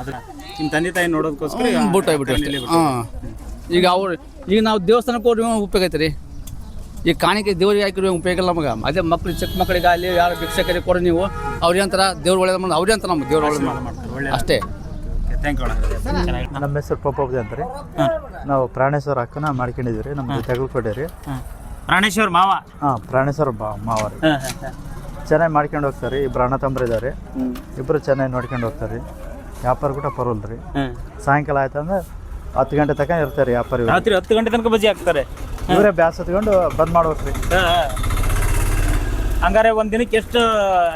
ಅದ್ರ ನಿಮ್ಮ ತಂದೆ ತಾಯಿ ನೋಡೋದಕ್ಕೋಸ್ಕರ ಬಿಟ್ಟು ಅಷ್ಟೇ ಹಾಂ ಈಗ ಅವ್ರು ಈಗ ನಾವು ದೇವಸ್ಥಾನಕ್ಕೆ ಹೋದ್ರೆ ಉಪಯೋಗ ಐತೆ ರೀ ಈಗ ಕಾಣಿಕೆ ದೇವ್ರಿಗೆ ಹಾಕಿರೋ ಉಪಯೋಗ ಇಲ್ಲ ನಮಗೆ ಅದೇ ಮಕ್ಳು ಚಿಕ್ಕ ಮಕ್ಕಳಿಗೆ ಅಲ್ಲಿ ಯಾರು ಭಿಕ್ಷಕರಿಗೆ ಕೊಡಿ ನೀವು ಅವ್ರಿಗೆ ಅಂತಾರೆ ದೇವ್ರು ಒಳ್ಳೇದು ಮಾಡಿ ಅವ್ರಿಗೆ ಅಂತ ನಮ್ಮ ದೇವ್ರು ಒಳ್ಳೇದು ಮಾಡ್ತಾರೆ ಅಷ್ಟೇ. ಥ್ಯಾಂಕ್ ಯು ಚೆನ್ನಾಗಿ. ನಮ್ಮ ಹೆಸರು ಪಪ್ಪಬ್ಜಿ ಅಂತ ರೀ. ನಾವು ಪ್ರಾಣೇಶ್ವರ ಅಕ್ಕನ ಮಾಡ್ಕೊಂಡಿದ್ದೀವಿ ರೀ. ನಮ್ದು ತೆಗೆದುಕೊಟ್ಟೆ ರೀ. ಪ್ರಾಣೇಶ್ವರ್ ಮಾವ. ಹಾಂ, ಪ್ರಾಣೇಶ್ವರ ಮಾವ ರೀ. ಚೆನ್ನಾಗಿ ಮಾಡ್ಕೊಂಡು ಹೋಗ್ತಾರೆ ರೀ. ಇಬ್ಬರು ಅಣ್ಣ ತಮ್ಮರು ಇದ್ದಾರೆ. ಇಬ್ಬರು ಚೆನ್ನಾಗಿ ನೋಡ್ಕೊಂಡು ಹೋಗ್ತಾರೆ ರೀ. ವ್ಯಾಪಾರ ಕೂಡ ಪರವಲ್ಲ ರೀ. ಸಾಯಂಕಾಲ ಆಯ್ತಂದ್ರೆ 10 ಗಂಟೆ ತನಕ ಇರ್ತಾರೆ ರೀ ವ್ಯಾಪಾರ. ರಾತ್ರಿ 10 ಗಂಟೆ ತನಕ ಬಜ್ಜಿ ಹಾಕ್ತಾರೆ. ಇವರೇ ಬ್ಯಾಸ್ ಹತ್ಕೊಂಡು ಬಂದ್ ಮಾಡ್ಬೇಕು ರೀ. ಹಂಗಾರೆ ಒಂದು ದಿನಕ್ಕೆ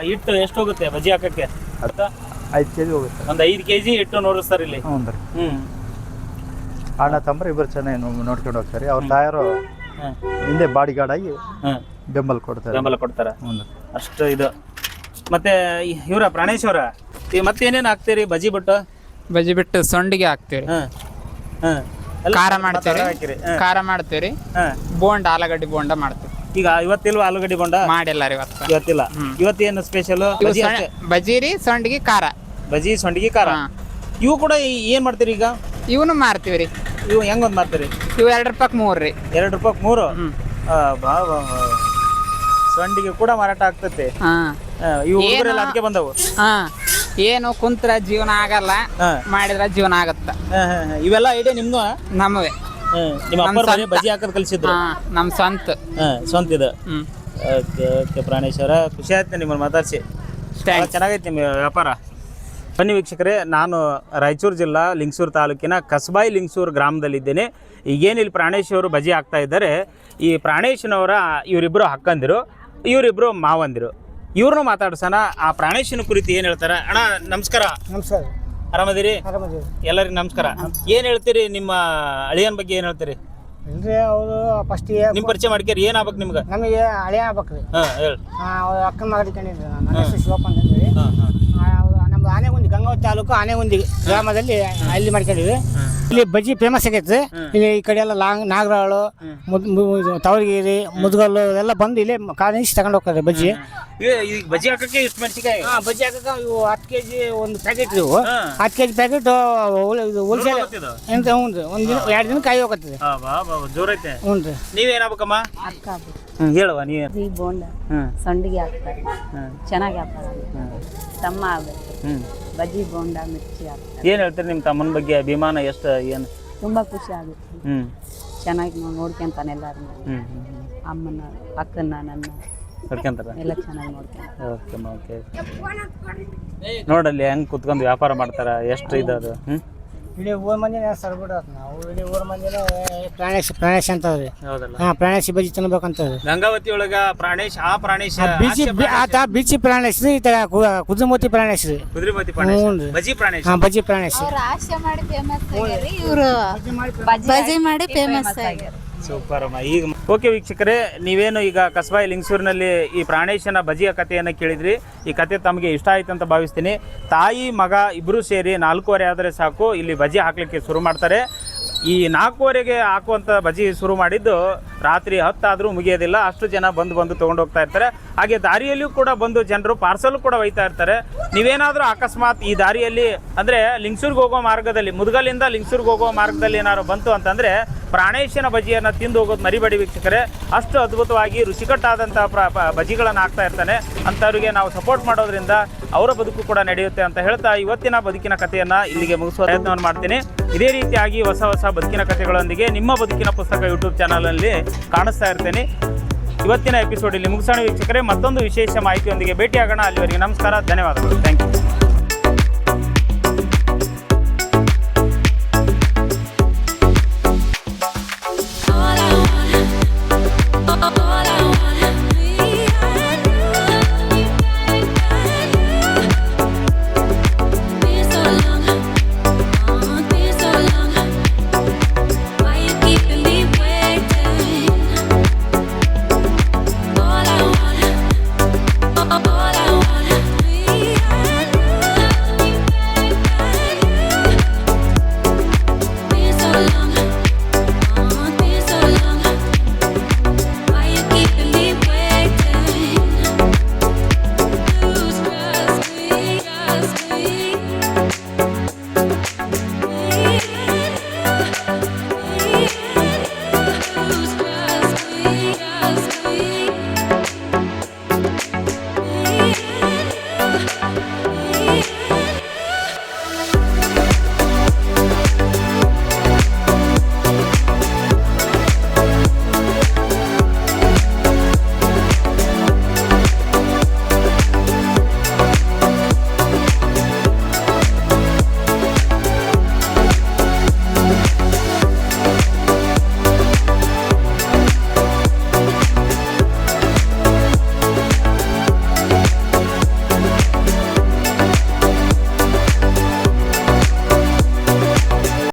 ಹಿಟ್ಟು ಎಷ್ಟು ಹೋಗುತ್ತೆ ಬಜ್ಜಿ ಹಾಕಕ್ಕೆ? 5 kg ಹೋಗುತ್ತೆ. ಒಂದು 5 kg ಹಿಟ್ಟು ನೋಡಿಸ್ತಾರೆ ಇಲ್ಲಿ. ಹ್ಞೂ ರೀ. ಅಣ್ಣ ತಮ್ಮರು ಇಬ್ಬರು ಚೆನ್ನಾಗಿ ನೋಡ್ಕೊಂಡು ಹೋಗ್ತಾರೆ. ಅವ್ರ ತಾಯರು ಹಿಂದೆ ಬಾಡಿ ಗಾರ್ಡ್ ಆಗಿ ಬೆಂಬಲ ಕೊಡ್ತಾರೆ. ಹ್ಞೂ. ಅಷ್ಟು ಇದು. ಮತ್ತೆ ಇವರ ಪ್ರಾಣೇಶ್ವರ ಮತ್ತೇನೇನು ಹಾಕ್ತೀರಿ ಬಜ್ಜಿ ಬಿಟ್ಟು? ಬಜ್ಜಿ ಬಿಟ್ಟು ಸೊಂಡಿಗೆ ಹಾಕ್ತೀವಿ, ಖಾರ ಮಾಡ್ತೀವಿ, ಬೋಂಡ ಆಲೂಗಡ್ಡೆ ಬೋಂಡ ಮಾಡ್ತೀವಿ. ಈಗ ಇವತ್ತಿಲ್ವ ಆಲೂಗಡ್ಡೆ ಬೋಂಡ? ಮಾಡಿಲ್ಲ ರೀ ಇವತ್ತಿಲ್ಲ. ಇವತ್ತೇನು ಸ್ಪೆಷಲ್? ಬಜ್ಜಿ ರೀ, ಸೊಂಡಿಗೆ ಖಾರ. ಬಜ್ಜಿ ಸೊಂಡಿಗೆ ಖಾರ. ಇವು ಕೂಡ ಏನ್ ಮಾಡ್ತೀರಿ ಈಗ? ಇವನು ಮಾರ್ತೀವಿ ರೀ. ಇವು ಹೆಂಗೊಂದು ಮಾರ್ತೀರಿ? ಇವು 2 ರೂಪಾಯಿಗೆ 3 ರೀ. 2 ರೂಪಾಯಿಗೆ 3. ಸೊಂಡಿಗೆ ಕೂಡ ಮಾರಾಟ ಆಗ್ತೈತೆ. ಇವು ಹುಡುಗರೆಲ್ಲ ಅದಕ್ಕೆ ಬಂದವು. ಏನು ಕುಂತ್ರ ಜೀವನ ಆಗಲ್ಲ, ಮಾಡಿದ್ರ ಜೀವನ ಆಗತ್ತ. ಇವೆಲ್ಲ ಐಡಿಯಾ ನಿಮ್ದು? ನಮ್ಮವೇ. ನಿಮ್ಮ ಅಪ್ಪ ಬಜ್ಜಿ ಹಾಕೋದು ಕಲಿಸಿದ್ರು? ನಮ್ ಸ್ವಂತ ಇದು. ಓಕೆ ಪ್ರಾಣೇಶ್ವರ, ಖುಷಿ ಆಯ್ತು ನಿಮ್ಮನ್ನು ಮಾತಾಡ್ಸಿ. ಚೆನ್ನಾಗೈತೆ ನಿಮ್ಮ ವ್ಯಾಪಾರ. ಬನ್ನಿ ವೀಕ್ಷಕರೇ, ನಾನು ರಾಯಚೂರು ಜಿಲ್ಲಾ ಲಿಂಗಸೂರು ತಾಲೂಕಿನ ಕಸಬಾಯಿ ಲಿಂಗಸೂರು ಗ್ರಾಮದಲ್ಲಿದ್ದೇನೆ. ಈಗೇನಿಲ್ಲಿ ಪ್ರಾಣೇಶ್ವರು ಬಜ್ಜಿ ಹಾಕ್ತಾ ಇದ್ದಾರೆ. ಈ ಪ್ರಾಣೇಶನವರ ಇವರಿಬ್ಬರು ಅಕ್ಕಂದಿರು, ಇವರಿಬ್ಬರು ಮಾವಂದಿರು. ಇವ್ರನ್ನ ಮಾತಾಡ್ಸೋಣ. ಆ ಪ್ರಾಣೇಶನ ಕುರಿತು ಏನು ಹೇಳ್ತಾರೆ. ಅಣ್ಣ ನಮಸ್ಕಾರ. ನಮಸ್ಕಾರ. ಆರಾಮದಿರಿ? ಎಲ್ಲರಿಗೂ ನಮಸ್ಕಾರ. ಏನು ಹೇಳ್ತೀರಿ ನಿಮ್ಮ ಅಳಿಯನ ಬಗ್ಗೆ? ಏನು ಹೇಳ್ತೀರಿ? ಇಲ್ರಿ ಅವರು ಫಸ್ಟಿಗೆ ನಿಮ್ಮ ಪರಿಚಯ ಮಾಡ್ಕೇರಿ. ಏನು ಆಗ್ಬೇಕು ನಿಮ್ಗೆ? ನಮಗೆ ಹಳೆ ಆಗ್ಬೇಕ್ರಿ. ಹೇಳಿ. ಅವ್ರ ಅಕ್ಕನ ಮಗಡಿಕೊಂಡಿದ್ರು. ನನ್ನ ಹೆಸರು ಶಿವಪ್ಪ ಅಂತಂದ್ರಿ. ನಮ್ದು ಆನೆಗುಂದಿ, ಗಂಗಾವತಿ ತಾಲೂಕು ಆನೆಗುಂದಿ ಗ್ರಾಮದಲ್ಲಿ ಅಲ್ಲಿ ಮಾಡ್ಕೊಂಡಿವಿ. ಇಲ್ಲಿ ಬಜ್ಜಿ ಫೇಮಸ್ ಆಗೈತೆ. ಇಲ್ಲಿ ಈ ಕಡೆ ಎಲ್ಲ ನಾಗರಾಳು, ತವರಗಿರಿ, ಮುದ್ಗಲ್ಲು ಎಲ್ಲ ಬಂದು ಇಲ್ಲೇ ಕಾಣಿಸಿ ತಗೊಂಡು ಹೋಗ್ತಾರೆ ಬಜ್ಜಿ. ಈಗ ಬಜ್ಜಿ ಹಾಕಕ್ಕೆ ಎಷ್ಟು ಮೆಣಸಿಕಾಯಿ? ಬಜ್ಜಿ ಹಾಕಕ್ಕೆ ಇವು 10 kg ಒಂದು ಪ್ಯಾಕೆಟ್. ಇವು 10 kg ಪ್ಯಾಕೆಟ್ ಹೋಲ್ಸೇಲ್ ಎಂತ. ಹ್ಞೂ ರೀ. 1 ದಿನ 2 ದಿನ ಕಾಯಿ ಹೋಗತ್ತದೆ. ಜೋರೈತೆ. ಹ್ಞೂ ರೀ. ನೀವೇನಾಗಬೇಕಮ್ಮ? ಹೇಳುವ ನೀವೇನು? ಬೋಂಡ ಸಂಡಿಗೆ ಹಾಕ್ತಾರೆ, ಚೆನ್ನಾಗಿ ಹಾಕ್ತಾರೆ. ತಮ್ಮ ಆಗ್ಬೇಕು, ಬಜ್ಜಿ ಬೋಂಡ ಮಿರ್ಚಿ ಹಾಕ್ತಾರೆ. ಏನು ಹೇಳ್ತೀರಿ ನಿಮ್ಮ ತಮ್ಮನ ಬಗ್ಗೆ? ಅಭಿಮಾನ ಎಷ್ಟು? ಏನು ತುಂಬಾ ಖುಷಿ ಆಗುತ್ತೆ. ಚೆನ್ನಾಗಿ ನೋಡ್ಕೊಂತಾನೆ ಎಲ್ಲಾರು. ಅಮ್ಮನ, ಅಕ್ಕನ, ನನ್ನ ನೋಡ್ಕೊಂತಾರ ಎಲ್ಲ ಚೆನ್ನಾಗಿ ನೋಡ್ಕೊಂತಾರೆ. ಓಕೆ. ನೋಡಲ್ಲಿ ಹೆಂಗೆ ಕುತ್ಕೊಂಡು ವ್ಯಾಪಾರ ಮಾಡ್ತಾರ. ಎಷ್ಟು ಇದು? ಇಡೀ ಊರ ಮಂದಿನ ಸರ್ಬಿಡೋದು ನಾವು. ಇಡೀ ಊರ ಮಂದಿನ ಪ್ರಾಣೇಶ್ ಅಂತವ್ರಿ. ಹೌದಲ್ಲ? ಪ್ರಾಣೇಶ್ ಬಜ್ಜಿ ತಿನ್ಬೇಕಂತವ್ರಿ. ಗಂಗಾವತಿ ಒಳಗ ಪ್ರಾಣೇಶ್, ಆ ಪ್ರಾಣೇಶ್ ಆತ ಬಿಚ್ಚಿ ಪ್ರಾಣೇಶ್ ರೀ, ಕುದುಮತಿ ಪ್ರಾಣೇಶ್ ರೀ, ಕುದುರೆಮತಿ ಪ್ರಾಣೇಶ್, ಬಜ್ಜಿ ಪ್ರಾಣೇಶ್. ಬಜ್ಜಿ ಪ್ರಾಣೇಶ್. ಆಶೆ ಮಾಡಿ ಫೇಮಸ್ ಆಗ್ಯಾರಿ ಇವರು, ಬಜ್ಜಿ ಮಾಡಿ ಫೇಮಸ್ ಆಗ್ಯಾರ. ಸೂಪರ್ ಅಮ್ಮ. ಈಗ ಓಕೆ ವೀಕ್ಷಕರೇ, ನೀವೇನು ಈಗ ಕಸಬಾಯಿ ಲಿಂಗಸೂರಿನಲ್ಲಿ ಈ ಪ್ರಾಣೇಶನ ಬಜ್ಜಿಯ ಕಥೆಯನ್ನು ಕೇಳಿದ್ರಿ. ಈ ಕತೆ ತಮಗೆ ಇಷ್ಟ ಆಯ್ತು ಅಂತ ಭಾವಿಸ್ತೀನಿ. ತಾಯಿ ಮಗ ಇಬ್ಬರು ಸೇರಿ 4:15 ಆದರೆ ಸಾಕು ಇಲ್ಲಿ ಬಜ್ಜಿ ಹಾಕಲಿಕ್ಕೆ ಶುರು ಮಾಡ್ತಾರೆ. ಈ 4:15ಗೆ ಹಾಕುವಂಥ ಬಜ್ಜಿ ಶುರು ಮಾಡಿದ್ದು ರಾತ್ರಿ 10 ಆದರೂ ಮುಗಿಯೋದಿಲ್ಲ. ಅಷ್ಟು ಜನ ಬಂದು ತೊಗೊಂಡು ಹೋಗ್ತಾ ಇರ್ತಾರೆ. ಹಾಗೆ ದಾರಿಯಲ್ಲಿಯೂ ಕೂಡ ಬಂದು ಜನರು ಪಾರ್ಸಲ್ ಕೂಡ ಒಯ್ತಾ ಇರ್ತಾರೆ. ನೀವೇನಾದರೂ ಅಕಸ್ಮಾತ್ ಈ ದಾರಿಯಲ್ಲಿ ಅಂದರೆ ಲಿಂಗಸೂರಿಗೆ ಹೋಗೋ ಮಾರ್ಗದಲ್ಲಿ, ಮುದ್ಗಲಿಂದ ಲಿಂಗಸೂರಿಗೆ ಹೋಗೋ ಮಾರ್ಗದಲ್ಲಿ ಏನಾದ್ರು ಬಂತು ಅಂತಂದರೆ ಪ್ರಾಣೇಶನ ಬಜ್ಜಿಯನ್ನು ತಿಂದು ಹೋಗೋದು ಮರಿಬೇಡಿ ವೀಕ್ಷಕರೇ. ಅಷ್ಟು ಅದ್ಭುತವಾಗಿ ರುಚಿಕಟ್ಟಾದಂಥ ಬಜ್ಜಿಗಳನ್ನು ಹಾಕ್ತಾ ಇರ್ತಾನೆ. ಅಂಥವ್ರಿಗೆ ನಾವು ಸಪೋರ್ಟ್ ಮಾಡೋದ್ರಿಂದ ಅವರ ಬದುಕು ಕೂಡ ನಡೆಯುತ್ತೆ ಅಂತ ಹೇಳ್ತಾ ಇವತ್ತಿನ ಬದುಕಿನ ಕಥೆಯನ್ನು ಇಲ್ಲಿಗೆ ಮುಗಿಸುವ ಪ್ರಯತ್ನವನ್ನು ಮಾಡ್ತೀನಿ. ಇದೇ ರೀತಿಯಾಗಿ ಹೊಸ ಬದುಕಿನ ಕಥೆಗಳೊಂದಿಗೆ ನಿಮ್ಮ ಬದುಕಿನ ಪುಸ್ತಕ ಯೂಟ್ಯೂಬ್ ಚಾನಲಲ್ಲಿ ಕಾಣಿಸ್ತಾ ಇರ್ತೇನೆ. ಇವತ್ತಿನ ಎಪಿಸೋಡ್ ಇಲ್ಲಿ ಮುಗಿಸೋಣ ವೀಕ್ಷಕರೇ. ಮತ್ತೊಂದು ವಿಶೇಷ ಮಾಹಿತಿಯೊಂದಿಗೆ ಭೇಟಿಯಾಗೋಣ. ಅಲ್ಲಿವರೆಗೆ ನಮಸ್ಕಾರ, ಧನ್ಯವಾದಗಳು. Thank you. All I